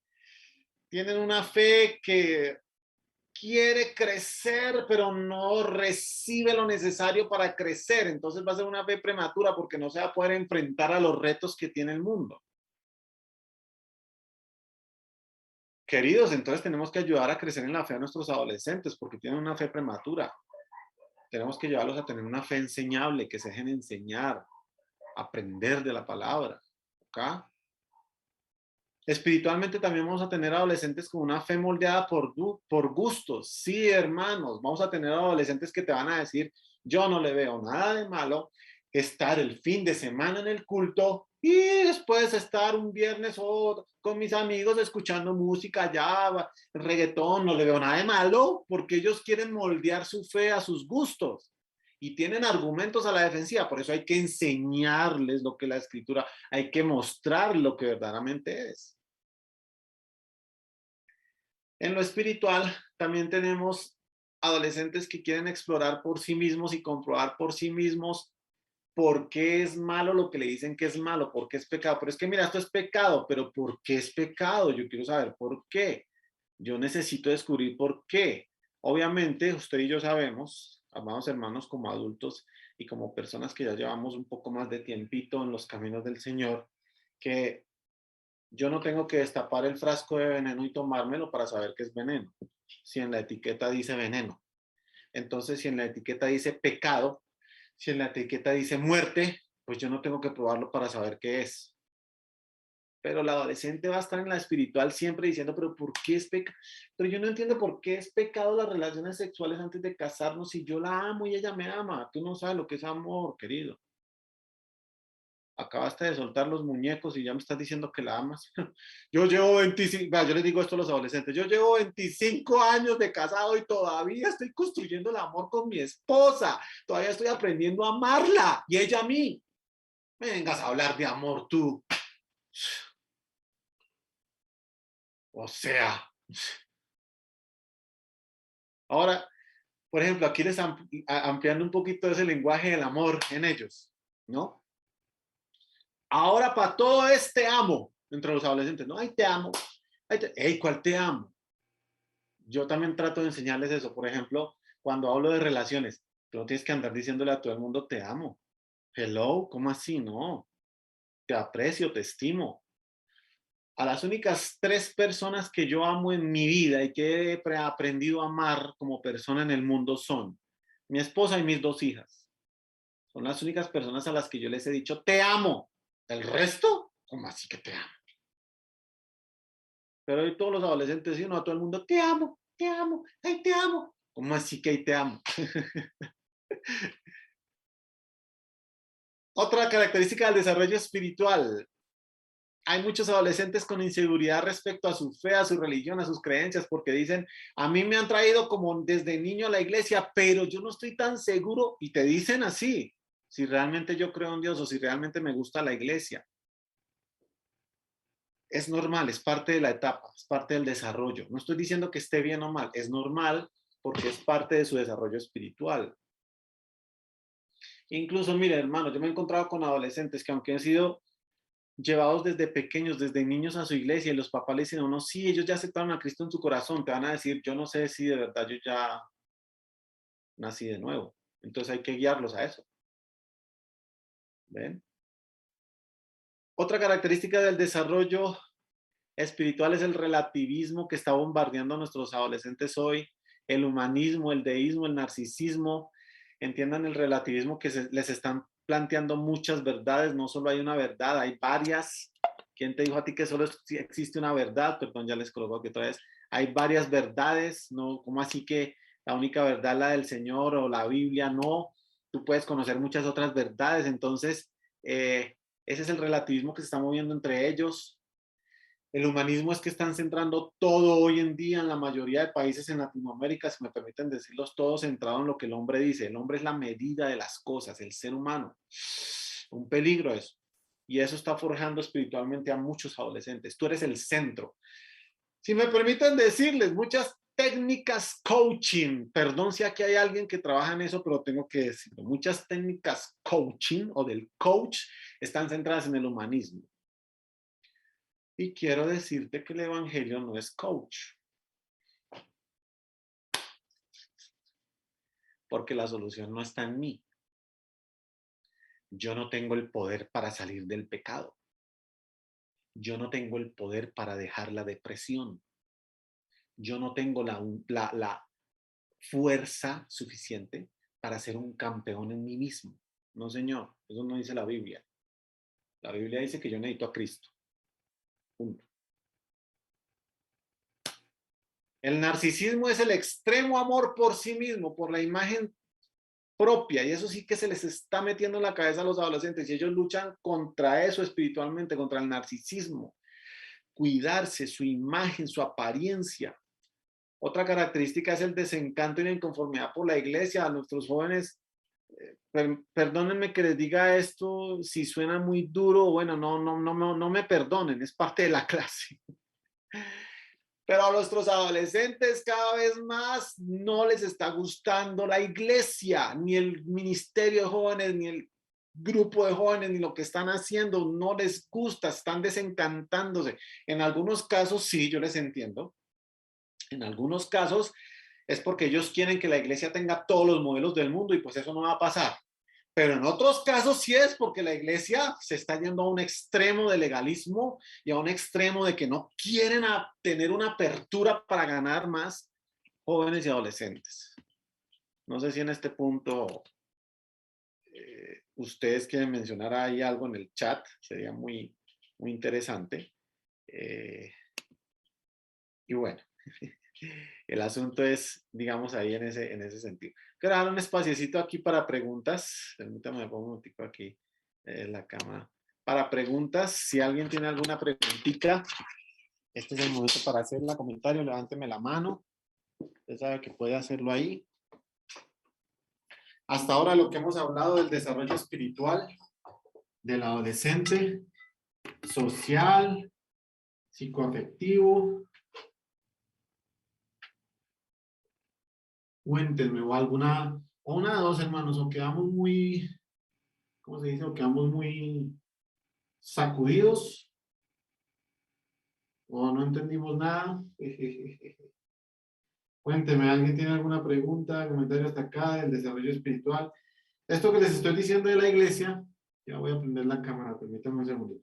tienen una fe que quiere crecer, pero no recibe lo necesario para crecer. Entonces va a ser una fe prematura porque no se va a poder enfrentar a los retos que tiene el mundo. Queridos, entonces tenemos que ayudar a crecer en la fe a nuestros adolescentes porque tienen una fe prematura. Tenemos que llevarlos a tener una fe enseñable, que se dejen enseñar, aprender de la palabra. ¿Ok? Espiritualmente también vamos a tener adolescentes con una fe moldeada por gustos. Sí, hermanos, vamos a tener adolescentes que te van a decir, yo no le veo nada de malo estar el fin de semana en el culto y después estar un viernes o con mis amigos escuchando música ya, reggaetón, no le veo nada de malo porque ellos quieren moldear su fe a sus gustos y tienen argumentos a la defensiva. Por eso hay que enseñarles lo que la escritura, hay que mostrar lo que verdaderamente es. En lo espiritual también tenemos adolescentes que quieren explorar por sí mismos y comprobar por sí mismos por qué es malo lo que le dicen que es malo, por qué es pecado. Pero es que mira, esto es pecado, pero ¿por qué es pecado? Yo quiero saber por qué. Yo necesito descubrir por qué. Obviamente, usted y yo sabemos, amados hermanos, como adultos y como personas que ya llevamos un poco más de tiempito en los caminos del Señor, que yo no tengo que destapar el frasco de veneno y tomármelo para saber que es veneno, si en la etiqueta dice veneno. Entonces, si en la etiqueta dice pecado, si en la etiqueta dice muerte, pues yo no tengo que probarlo para saber qué es. Pero el adolescente va a estar en la espiritual siempre diciendo, pero ¿por qué es pecado? Pero yo no entiendo por qué es pecado las relaciones sexuales antes de casarnos si yo la amo y ella me ama. Tú no sabes lo que es amor, querido. Acabaste de soltar los muñecos y ya me estás diciendo que la amas. Yo llevo 25, yo les digo esto a los adolescentes, yo llevo 25 años de casado y todavía estoy construyendo el amor con mi esposa, todavía estoy aprendiendo a amarla y ella a mí. Me vengas a hablar de amor tú. O sea, ahora, por ejemplo, aquí les ampliando un poquito ese lenguaje del amor en ellos, ¿no? Ahora para todo es te amo entre los adolescentes, ¿no? Ay, te amo. Ay, ¿cuál te amo? Yo también trato de enseñarles eso. Por ejemplo, cuando hablo de relaciones, tú no tienes que andar diciéndole a todo el mundo te amo. Hello, ¿cómo así? No. Te aprecio, te estimo. A las únicas 3 personas que yo amo en mi vida y que he aprendido a amar como persona en el mundo son mi esposa y mis 2 hijas. Son las únicas personas a las que yo les he dicho te amo. El resto, ¿cómo así que te amo? Pero hoy todos los adolescentes, ¿sí? No, a todo el mundo te amo, ay, te amo. ¿Cómo así que ahí te amo? Otra característica del desarrollo espiritual. Hay muchos adolescentes con inseguridad respecto a su fe, a su religión, a sus creencias, porque dicen, a mí me han traído como desde niño a la iglesia, pero yo no estoy tan seguro. Y te dicen así, si realmente yo creo en Dios o si realmente me gusta la iglesia. Es normal, es parte de la etapa, es parte del desarrollo. No estoy diciendo que esté bien o mal, es normal porque es parte de su desarrollo espiritual. Incluso, mire, hermano, yo me he encontrado con adolescentes que aunque han sido llevados desde pequeños, desde niños a su iglesia y los papás le dicen a uno, sí, ellos ya aceptaron a Cristo en su corazón, te van a decir, yo no sé si de verdad yo ya nací de nuevo. Entonces hay que guiarlos a eso. ¿Ven? Otra característica del desarrollo espiritual es el relativismo que está bombardeando a nuestros adolescentes hoy, el humanismo, el deísmo, el narcisismo. Entiendan el relativismo que les están planteando muchas verdades, no solo hay una verdad, hay varias. ¿Quién te dijo a ti que solo existe una verdad? Perdón, ya les coloco aquí otra vez. Hay varias verdades, ¿no? ¿Cómo así que la única verdad es la del Señor o la Biblia? No, tú puedes conocer muchas otras verdades. Entonces, ese es el relativismo que se está moviendo entre ellos. El humanismo es que están centrando todo hoy en día en la mayoría de países en Latinoamérica, si me permiten decirlos todos, centrado en lo que el hombre dice. El hombre es la medida de las cosas, el ser humano. Un peligro eso. Y eso está forjando espiritualmente a muchos adolescentes. Tú eres el centro. Si me permiten decirles, muchas técnicas coaching, perdón si aquí hay alguien que trabaja en eso, pero tengo que decirlo, muchas técnicas coaching o del coach están centradas en el humanismo. Y quiero decirte que el evangelio no es coach. Porque la solución no está en mí. Yo no tengo el poder para salir del pecado. Yo no tengo el poder para dejar la depresión. Yo no tengo la fuerza suficiente para ser un campeón en mí mismo. No, señor. Eso no dice la Biblia. La Biblia dice que yo necesito a Cristo. Punto. El narcisismo es el extremo amor por sí mismo, por la imagen propia, y eso sí que se les está metiendo en la cabeza a los adolescentes y ellos luchan contra eso espiritualmente, contra el narcisismo, cuidarse, su imagen, su apariencia. Otra característica es el desencanto y la inconformidad por la iglesia. A nuestros jóvenes, perdónenme que les diga esto, si suena muy duro, bueno, no me perdonen, es parte de la clase. Pero a nuestros adolescentes cada vez más no les está gustando la iglesia, ni el ministerio de jóvenes, ni el grupo de jóvenes, ni lo que están haciendo, no les gusta, están desencantándose. En algunos casos sí, yo les entiendo. En algunos casos es porque ellos quieren que la iglesia tenga todos los modelos del mundo y pues eso no va a pasar. Pero en otros casos sí es porque la iglesia se está yendo a un extremo de legalismo y a un extremo de que no quieren tener una apertura para ganar más jóvenes y adolescentes. No sé si en este punto ustedes quieren mencionar ahí algo en el chat, sería muy interesante. Y bueno, el asunto es, digamos, ahí en ese sentido. Quiero dar un espaciecito aquí para preguntas. Permítame, me pongo un momentico aquí en la cámara. Para preguntas, si alguien tiene alguna preguntita, este es el momento para hacer el comentario. Levánteme la mano. Usted sabe que puede hacerlo ahí. Hasta ahora lo que hemos hablado del desarrollo espiritual del adolescente, social, psicoafectivo, Cuéntenme, o alguna, o una de dos, hermanos, o quedamos muy, ¿cómo se dice? O quedamos muy sacudidos, o no entendimos nada. Cuénteme, ¿alguien tiene alguna pregunta, comentario hasta acá del desarrollo espiritual? Esto que les estoy diciendo de la iglesia, ya voy a prender la cámara, permítanme un segundo.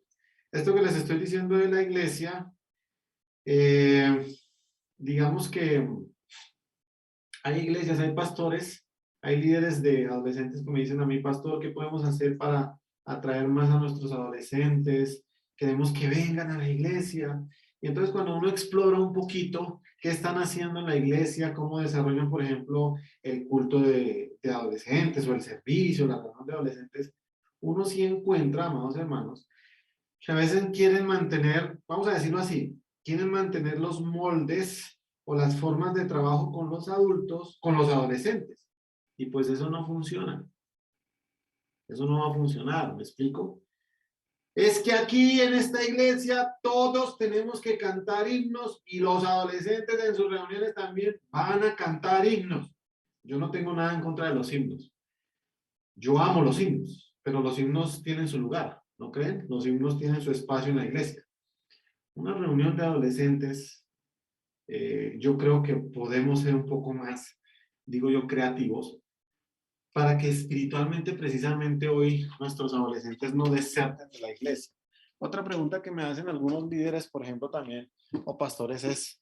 Esto que les estoy diciendo de la iglesia, digamos que hay iglesias, hay pastores, hay líderes de adolescentes que me dicen a mí, pastor, ¿qué podemos hacer para atraer más a nuestros adolescentes? Queremos que vengan a la iglesia. Y entonces cuando uno explora un poquito qué están haciendo en la iglesia, cómo desarrollan, por ejemplo, el culto de adolescentes o el servicio, la reunión de adolescentes, uno sí encuentra, amados hermanos, que a veces quieren mantener, vamos a decirlo así, quieren mantener los moldes o las formas de trabajo con los adultos, con los adolescentes. Y pues eso no funciona. Eso no va a funcionar, ¿me explico? Es que aquí en esta iglesia todos tenemos que cantar himnos y los adolescentes en sus reuniones también van a cantar himnos. Yo no tengo nada en contra de los himnos. Yo amo los himnos, pero los himnos tienen su lugar, ¿no creen? Los himnos tienen su espacio en la iglesia. Una reunión de adolescentes, yo creo que podemos ser un poco más, digo yo, creativos, para que espiritualmente, precisamente hoy, nuestros adolescentes no deserten de la iglesia. Otra pregunta que me hacen algunos líderes, por ejemplo, también, o pastores, es,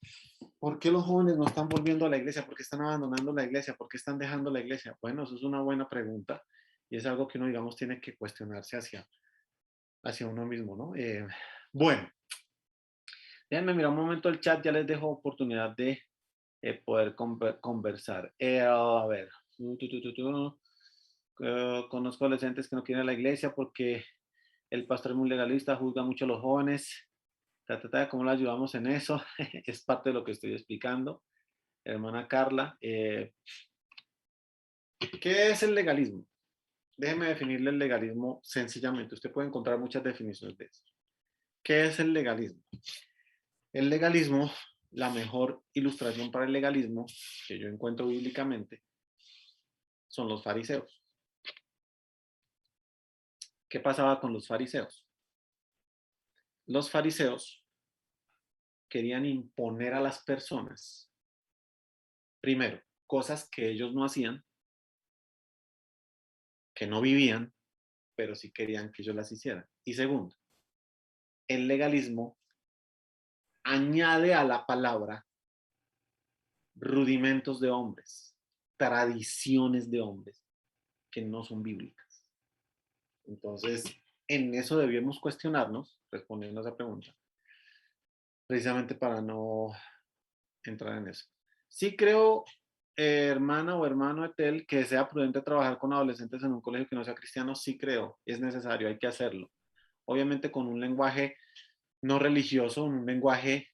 ¿por qué los jóvenes no están volviendo a la iglesia? ¿Por qué están abandonando la iglesia? ¿Por qué están dejando la iglesia? Bueno, eso es una buena pregunta y es algo que uno, digamos, tiene que cuestionarse hacia uno mismo, ¿no? Bueno, déjenme mirar un momento el chat, ya les dejo oportunidad de poder conversar. A ver, conozco adolescentes que no quieren ir a la iglesia porque el pastor es muy legalista, juzga mucho a los jóvenes. ¿Cómo lo ayudamos en eso? Es parte de lo que estoy explicando. Hermana Carla, ¿qué es el legalismo? Déjeme definirle el legalismo sencillamente. Usted puede encontrar muchas definiciones de eso. ¿Qué es el legalismo? El legalismo, la mejor ilustración para el legalismo que yo encuentro bíblicamente, son los fariseos. ¿Qué pasaba con los fariseos? Los fariseos querían imponer a las personas, primero, cosas que ellos no hacían, que no vivían, pero sí querían que ellos las hicieran. Y segundo, el legalismo añade a la palabra rudimentos de hombres, tradiciones de hombres que no son bíblicas. Entonces, en eso debíamos cuestionarnos, respondiendo a esa pregunta, precisamente para no entrar en eso. Sí creo, hermana o hermano Etel, que sea prudente trabajar con adolescentes en un colegio que no sea cristiano, sí creo, es necesario, hay que hacerlo. Obviamente con un lenguaje no religioso, un lenguaje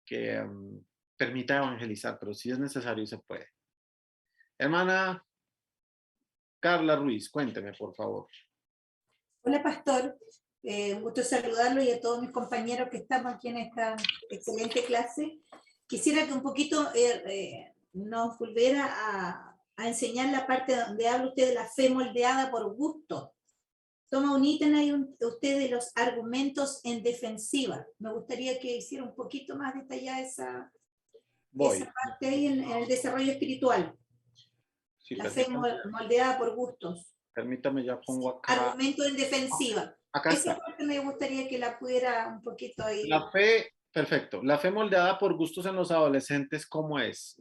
que permita evangelizar, pero sí es necesario y se puede. Hermana Carla Ruiz, cuénteme, por favor. Hola, pastor. Un gusto saludarlo y a todos mis compañeros que estamos aquí en esta excelente clase. Quisiera que un poquito nos volviera a enseñar la parte donde habla usted de la fe moldeada por gusto. Toma un ítem ahí usted de los argumentos en defensiva. Me gustaría que hiciera un poquito más detallada esa parte ahí en el desarrollo espiritual. Sí, la fe moldeada por gustos. Permítame, ya pongo acá. Argumento en defensiva. Acá esa está. parte me gustaría que la pudiera un poquito ahí. La fe, perfecto. La fe moldeada por gustos en los adolescentes, ¿cómo es?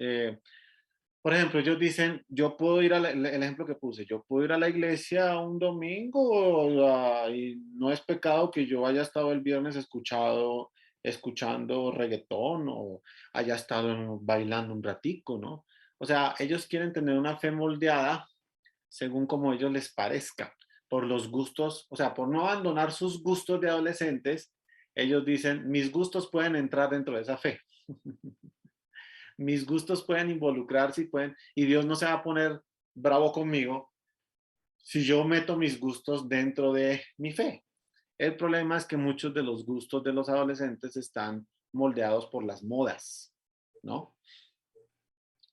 Por ejemplo, ellos dicen, yo puedo ir el ejemplo que puse, yo puedo ir a la iglesia un domingo y no es pecado que yo haya estado el viernes escuchando reggaetón o haya estado bailando un ratico, ¿no? O sea, ellos quieren tener una fe moldeada según como ellos les parezca, por los gustos, o sea, por no abandonar sus gustos de adolescentes, ellos dicen, mis gustos pueden entrar dentro de esa fe. Mis gustos pueden involucrarse y Dios no se va a poner bravo conmigo si yo meto mis gustos dentro de mi fe. El problema es que muchos de los gustos de los adolescentes están moldeados por las modas, ¿no?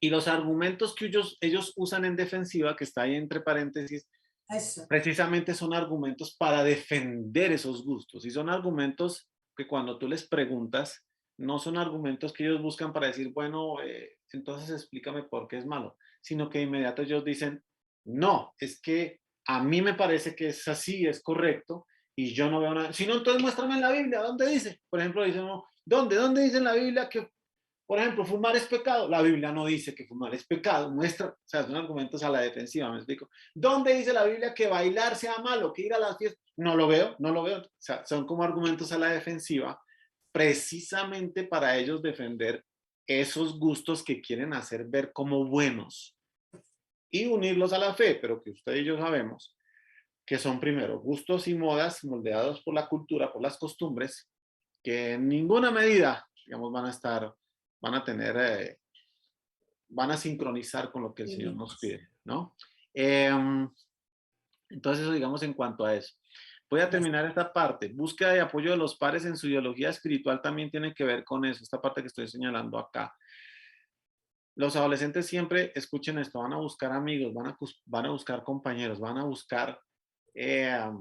Y los argumentos que ellos usan en defensiva, que está ahí entre paréntesis, Eso. precisamente son argumentos para defender esos gustos. Y son argumentos que cuando tú les preguntas, no son argumentos que ellos buscan para decir, bueno, entonces explícame por qué es malo, sino que de inmediato ellos dicen, no, es que a mí me parece que es así, es correcto, y yo no veo nada. Si no, entonces muéstrame en la Biblia, ¿dónde dice? Por ejemplo, dicen, no, ¿dónde dice en la Biblia que, por ejemplo, fumar es pecado? La Biblia no dice que fumar es pecado, muestra, o sea, son argumentos a la defensiva, me explico. ¿Dónde dice la Biblia que bailar sea malo, que ir a las fiestas? No lo veo, no lo veo. O sea, son como argumentos a la defensiva, precisamente para ellos defender esos gustos que quieren hacer ver como buenos y unirlos a la fe, pero que usted y yo sabemos que son primero gustos y modas moldeados por la cultura, por las costumbres, que en ninguna medida, digamos, van a sincronizar con lo que el Señor nos pide, ¿no? Entonces, eso digamos en cuanto a eso. Voy a terminar esta parte. Búsqueda de apoyo de los padres en su ideología espiritual también tiene que ver con eso, esta parte que estoy señalando acá. Los adolescentes siempre, escuchen esto, van a buscar amigos, van a buscar compañeros, van a buscar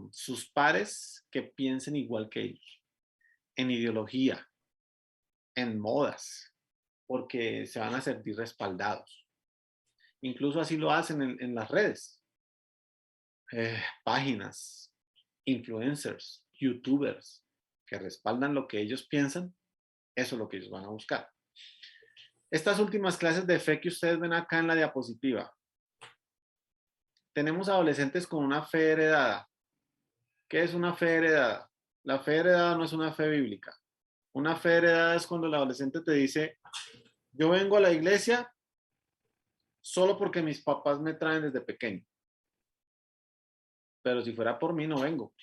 sus pares que piensen igual que ellos, en ideología, en modas, porque se van a sentir respaldados. Incluso así lo hacen en las redes. Páginas, influencers, youtubers, que respaldan lo que ellos piensan, eso es lo que ellos van a buscar. Estas últimas clases de fe que ustedes ven acá en la diapositiva, tenemos adolescentes con una fe heredada. ¿Qué es una fe heredada? La fe heredada no es una fe bíblica. Una fe heredada es cuando el adolescente te dice, yo vengo a la iglesia solo porque mis papás me traen desde pequeño. Pero si fuera por mí, no vengo.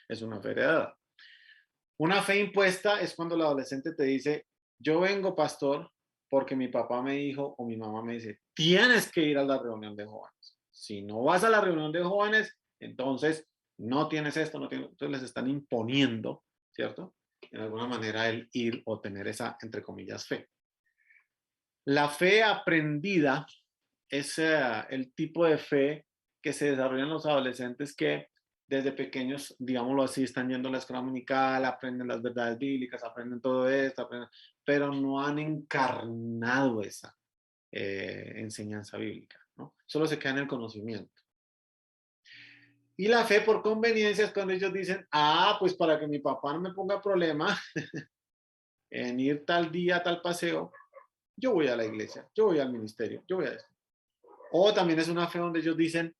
Es una fe heredada. Una fe impuesta es cuando el adolescente te dice, yo vengo, pastor, porque mi papá me dijo o mi mamá me dice, tienes que ir a la reunión de jóvenes. Si no vas a la reunión de jóvenes, entonces no tienes esto, no tienes... Entonces les están imponiendo, ¿cierto? En alguna manera el ir o tener esa, entre comillas, fe. La fe aprendida es el tipo de fe que se desarrolla en los adolescentes que desde pequeños, digámoslo así, están yendo a la escuela dominical, aprenden las verdades bíblicas, aprenden todo esto, pero no han encarnado esa enseñanza bíblica, ¿no? Solo se queda en el conocimiento. Y la fe por conveniencia es cuando ellos dicen, pues para que mi papá no me ponga problema en ir tal día a tal paseo, yo voy a la iglesia, yo voy al ministerio, yo voy a esto. O también es una fe donde ellos dicen,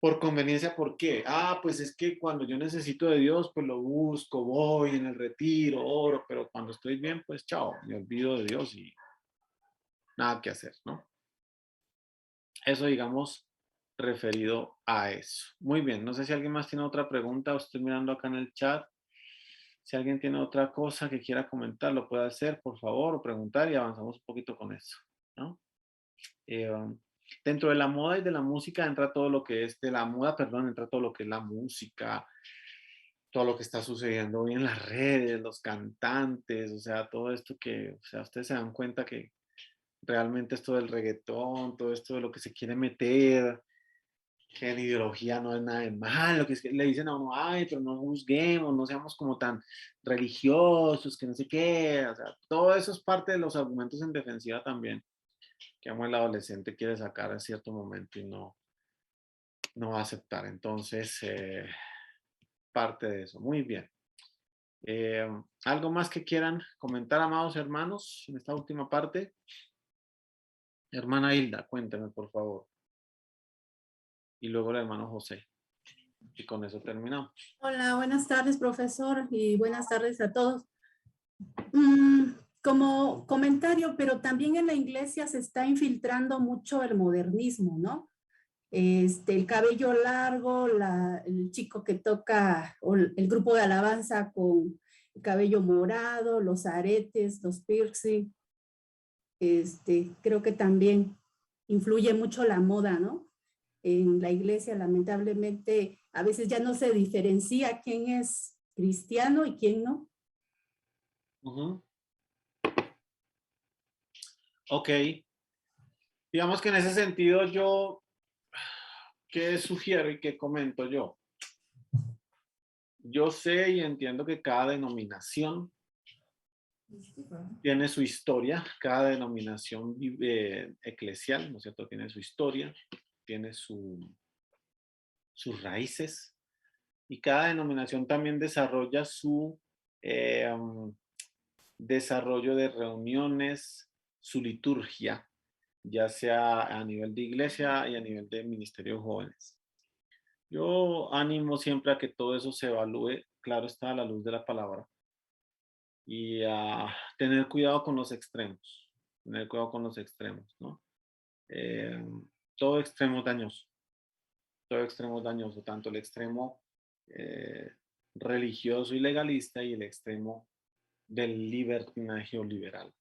por conveniencia, ¿por qué? Pues es que cuando yo necesito de Dios, pues lo busco, voy en el retiro, oro, pero cuando estoy bien, pues chao, me olvido de Dios y nada que hacer, ¿no? Eso, digamos, referido a eso. Muy bien, no sé si alguien más tiene otra pregunta, estoy mirando acá en el chat. Si alguien tiene otra cosa que quiera comentar, lo puede hacer, por favor, o preguntar y avanzamos un poquito con eso, ¿no? Dentro de la moda y de la música entra todo lo que es, entra todo lo que es la música, todo lo que está sucediendo hoy en las redes, los cantantes, o sea, todo esto que, o sea, ustedes se dan cuenta que realmente esto del reggaetón, todo esto de lo que se quiere meter, que en ideología no es nada de malo, que es que le dicen a uno, pero no juzguemos, no seamos como tan religiosos, que no sé qué, o sea, todo eso es parte de los argumentos en defensiva también, que el adolescente quiere sacar en cierto momento y no va a aceptar. Entonces, parte de eso. Muy bien. ¿Algo más que quieran comentar, amados hermanos, en esta última parte? Hermana Hilda, cuénteme, por favor. Y luego el hermano José. Y con eso terminamos. Hola, buenas tardes, profesor, y buenas tardes a todos. Como comentario, pero también en la iglesia se está infiltrando mucho el modernismo, ¿no? El cabello largo, el chico que toca, o el grupo de alabanza con el cabello morado, los aretes, los piercing. Creo que también influye mucho la moda, ¿no? En la iglesia, lamentablemente, a veces ya no se diferencia quién es cristiano y quién no. Ok, Digamos que en ese sentido yo, ¿qué sugiero y qué comento yo? Yo sé y entiendo que cada denominación tiene su historia, cada denominación eclesial, ¿no es cierto? Tiene su historia, tiene sus raíces y cada denominación también desarrolla su desarrollo de reuniones, su liturgia, ya sea a nivel de iglesia y a nivel de ministerio de jóvenes. Yo animo siempre a que todo eso se evalúe, claro está, a la luz de la palabra, y a tener cuidado con los extremos, tener cuidado con los extremos, ¿no? Eh, todo extremo es dañoso, todo extremo es dañoso, tanto el extremo eh, religioso y legalista y el extremo del libertinaje liberal.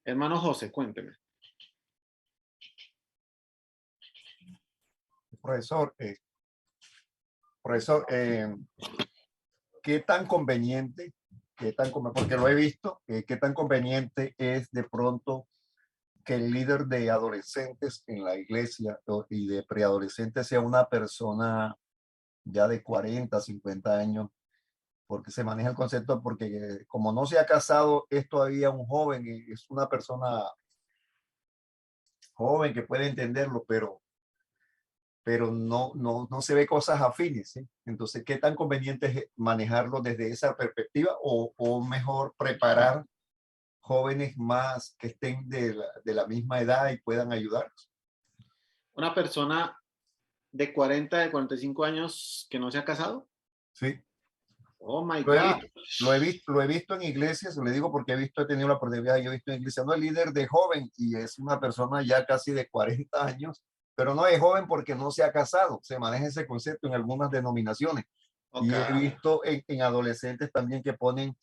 Hermano José, cuénteme. Profesor, profesor, ¿qué tan conveniente, porque lo he visto, qué tan conveniente es de pronto que el líder de adolescentes en la iglesia y de preadolescentes sea una persona ya de 40, 50 años, porque se maneja el concepto, porque como no se ha casado, es todavía un joven, es una persona joven que puede entenderlo, pero no se ve cosas afines, ¿sí? Entonces, ¿qué tan conveniente es manejarlo desde esa perspectiva o mejor preparar jóvenes más que estén de la misma edad y puedan ayudarnos? Una persona de 40, de 45 años que no se ha casado. Sí. Oh my Lo he, God. lo he visto en iglesias, le digo porque he tenido la oportunidad, yo he visto en iglesias, no es líder de joven y es una persona ya casi de 40 años, pero no es joven porque no se ha casado, se maneja ese concepto en algunas denominaciones. Y he Okay. visto en adolescentes también que ponen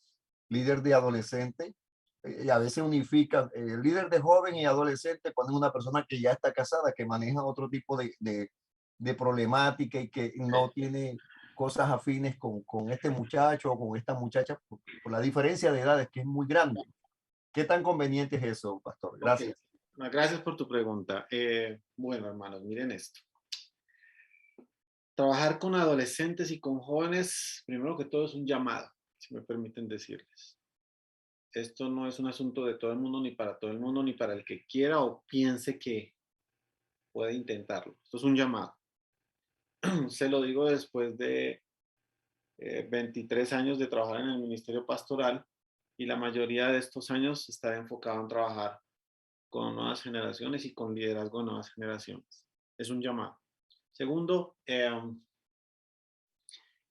líder de adolescente, y a veces unifican líder de joven y adolescente, ponen una persona que ya está casada, que maneja otro tipo de problemática y que no tiene cosas afines con este muchacho o con esta muchacha por la diferencia de edades que es muy grande. ¿Qué tan conveniente es eso, pastor? Gracias. Okay. Gracias por tu pregunta. Bueno, hermanos, miren esto. Trabajar con adolescentes y con jóvenes, primero que todo es un llamado, si me permiten decirles. Esto no es un asunto de todo el mundo, ni para todo el mundo, ni para el que quiera o piense que puede intentarlo. Esto es un llamado. Se lo digo después de 23 años de trabajar en el ministerio pastoral y la mayoría de estos años está enfocado en trabajar con nuevas generaciones y con liderazgo de nuevas generaciones. Es un llamado. Segundo,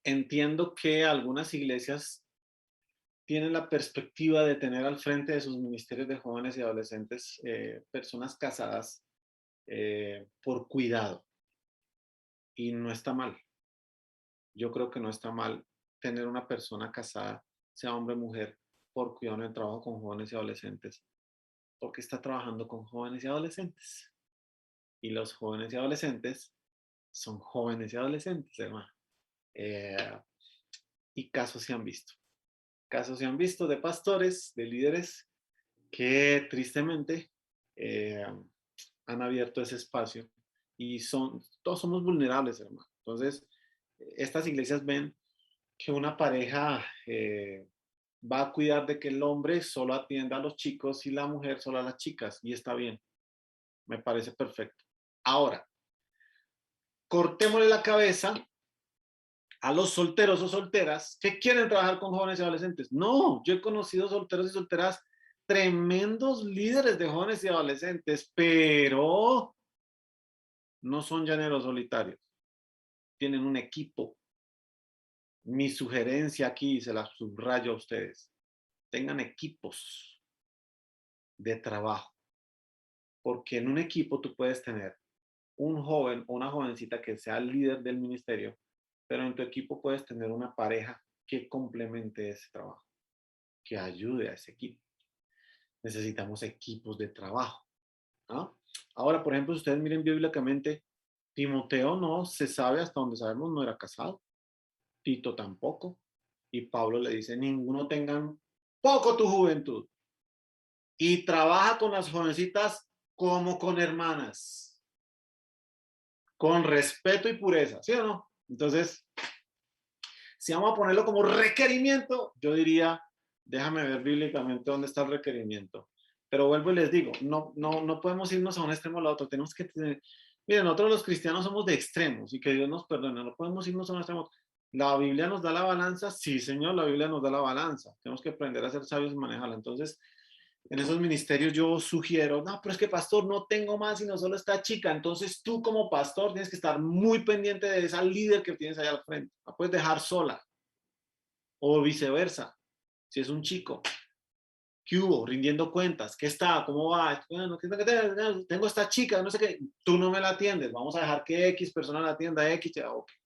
entiendo que algunas iglesias tienen la perspectiva de tener al frente de sus ministerios de jóvenes y adolescentes personas casadas por cuidado. Y no está mal. Yo creo que no está mal tener una persona casada, sea hombre o mujer, por cuidado en el trabajo con jóvenes y adolescentes, porque está trabajando con jóvenes y adolescentes. Y los jóvenes y adolescentes son jóvenes y adolescentes, hermano. Y casos se han visto. Casos se han visto de pastores, de líderes que tristemente han abierto ese espacio y todos somos vulnerables, hermano. Entonces, estas iglesias ven que una pareja va a cuidar de que el hombre solo atienda a los chicos y la mujer solo a las chicas, y está bien, me parece perfecto. Ahora, cortémosle la cabeza a los solteros o solteras que quieren trabajar con jóvenes y adolescentes. No, yo he conocido solteros y solteras tremendos líderes de jóvenes y adolescentes, pero no son llaneros solitarios. Tienen un equipo. Mi sugerencia aquí, se la subrayo a ustedes, tengan equipos de trabajo, porque en un equipo tú puedes tener un joven o una jovencita que sea el líder del ministerio, pero en tu equipo puedes tener una pareja que complemente ese trabajo, que ayude a ese equipo. Necesitamos equipos de trabajo, ¿no? Ahora, por ejemplo, si ustedes miren bíblicamente, Timoteo no se sabe, hasta donde sabemos, no era casado. Tito tampoco. Y Pablo le dice, ninguno tengan poco tu juventud. Y trabaja con las jovencitas como con hermanas, con respeto y pureza, ¿sí o no? Entonces, si vamos a ponerlo como requerimiento, yo diría, déjame ver bíblicamente dónde está el requerimiento. Pero vuelvo y les digo, no podemos irnos a un extremo o al otro. Tenemos que tener, miren, nosotros los cristianos somos de extremos y que Dios nos perdone. No podemos irnos a un extremo. ¿La Biblia nos da la balanza? Sí, Señor, la Biblia nos da la balanza. Tenemos que aprender a ser sabios y manejarla. Entonces, en esos ministerios yo sugiero, no, pero es que pastor, no tengo más sino solo esta chica. Entonces tú como pastor tienes que estar muy pendiente de esa líder que tienes allá al frente. La puedes dejar sola. O viceversa, si es un chico. ¿Qué hubo? Rindiendo cuentas. ¿Qué está? ¿Cómo va? Bueno, tengo esta chica, no sé qué. Tú no me la atiendes. Vamos a dejar que X persona la atienda, X. Ya, okay.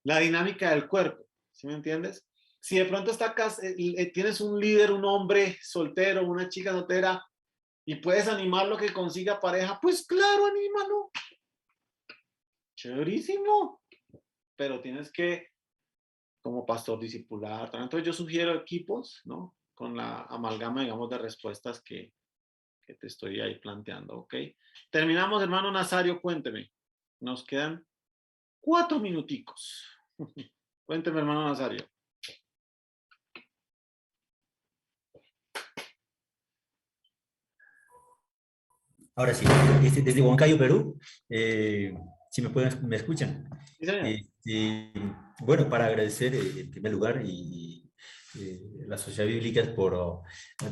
La dinámica del cuerpo, ¿sí me entiendes? Si de pronto tienes un líder, un hombre soltero, una chica soltera, y puedes animarlo que consiga pareja, pues claro, anímalo. Chéverísimo. Pero tienes que, como pastor, discipular. Entonces yo sugiero equipos, ¿no? Con la amalgama, digamos, de respuestas que te estoy ahí planteando, ¿ok? Terminamos, hermano Nazario, cuénteme. Nos quedan 4 minuticos. Cuénteme, hermano Nazario. Ahora sí, desde Huancayo, Perú, si me escuchan. Sí, señor. Bueno, para agradecer en primer lugar la Sociedad Bíblica por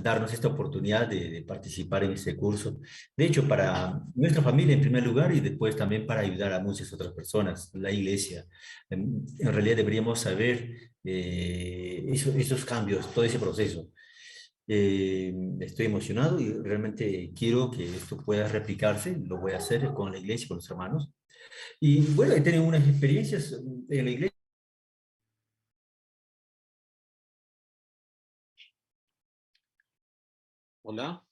darnos esta oportunidad de participar en este curso. De hecho, para nuestra familia en primer lugar y después también para ayudar a muchas otras personas, la iglesia. En realidad deberíamos saber esos cambios, todo ese proceso. Estoy emocionado y realmente quiero que esto pueda replicarse, lo voy a hacer con la iglesia, con los hermanos. Y bueno, he tenido unas experiencias en la iglesia. Hola.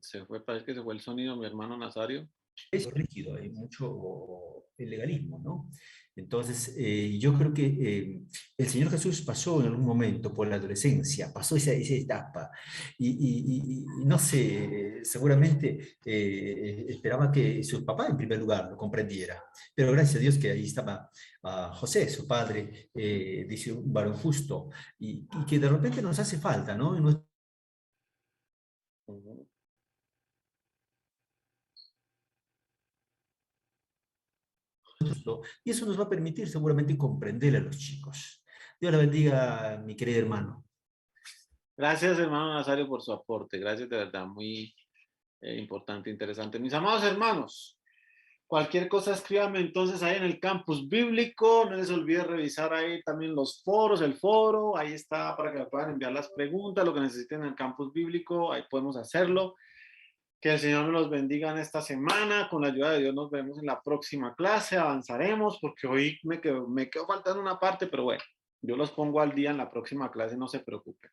Se fue, parece que se fue el sonido, mi hermano Nazario. Es rígido, hay mucho legalismo, ¿no? Entonces, yo creo que el Señor Jesús pasó en algún momento por la adolescencia, pasó esa etapa, y no sé, seguramente esperaba que su papá en primer lugar lo comprendiera, pero gracias a Dios que ahí estaba José, su padre, dice un varón justo, y que de repente nos hace falta, ¿no? Y eso nos va a permitir seguramente comprender a los chicos. Dios la bendiga, mi querido hermano. Gracias, hermano Nazario, por su aporte. Gracias, de verdad, muy importante, interesante. Mis amados hermanos, cualquier cosa escríbame entonces ahí en el campus bíblico. No les olvide revisar ahí también los foros, el foro. Ahí está para que me puedan enviar las preguntas, lo que necesiten en el campus bíblico. Ahí podemos hacerlo. Que el Señor nos los bendiga en esta semana. Con la ayuda de Dios nos vemos en la próxima clase. Avanzaremos porque hoy me quedo faltando una parte, pero bueno, yo los pongo al día en la próxima clase, no se preocupen.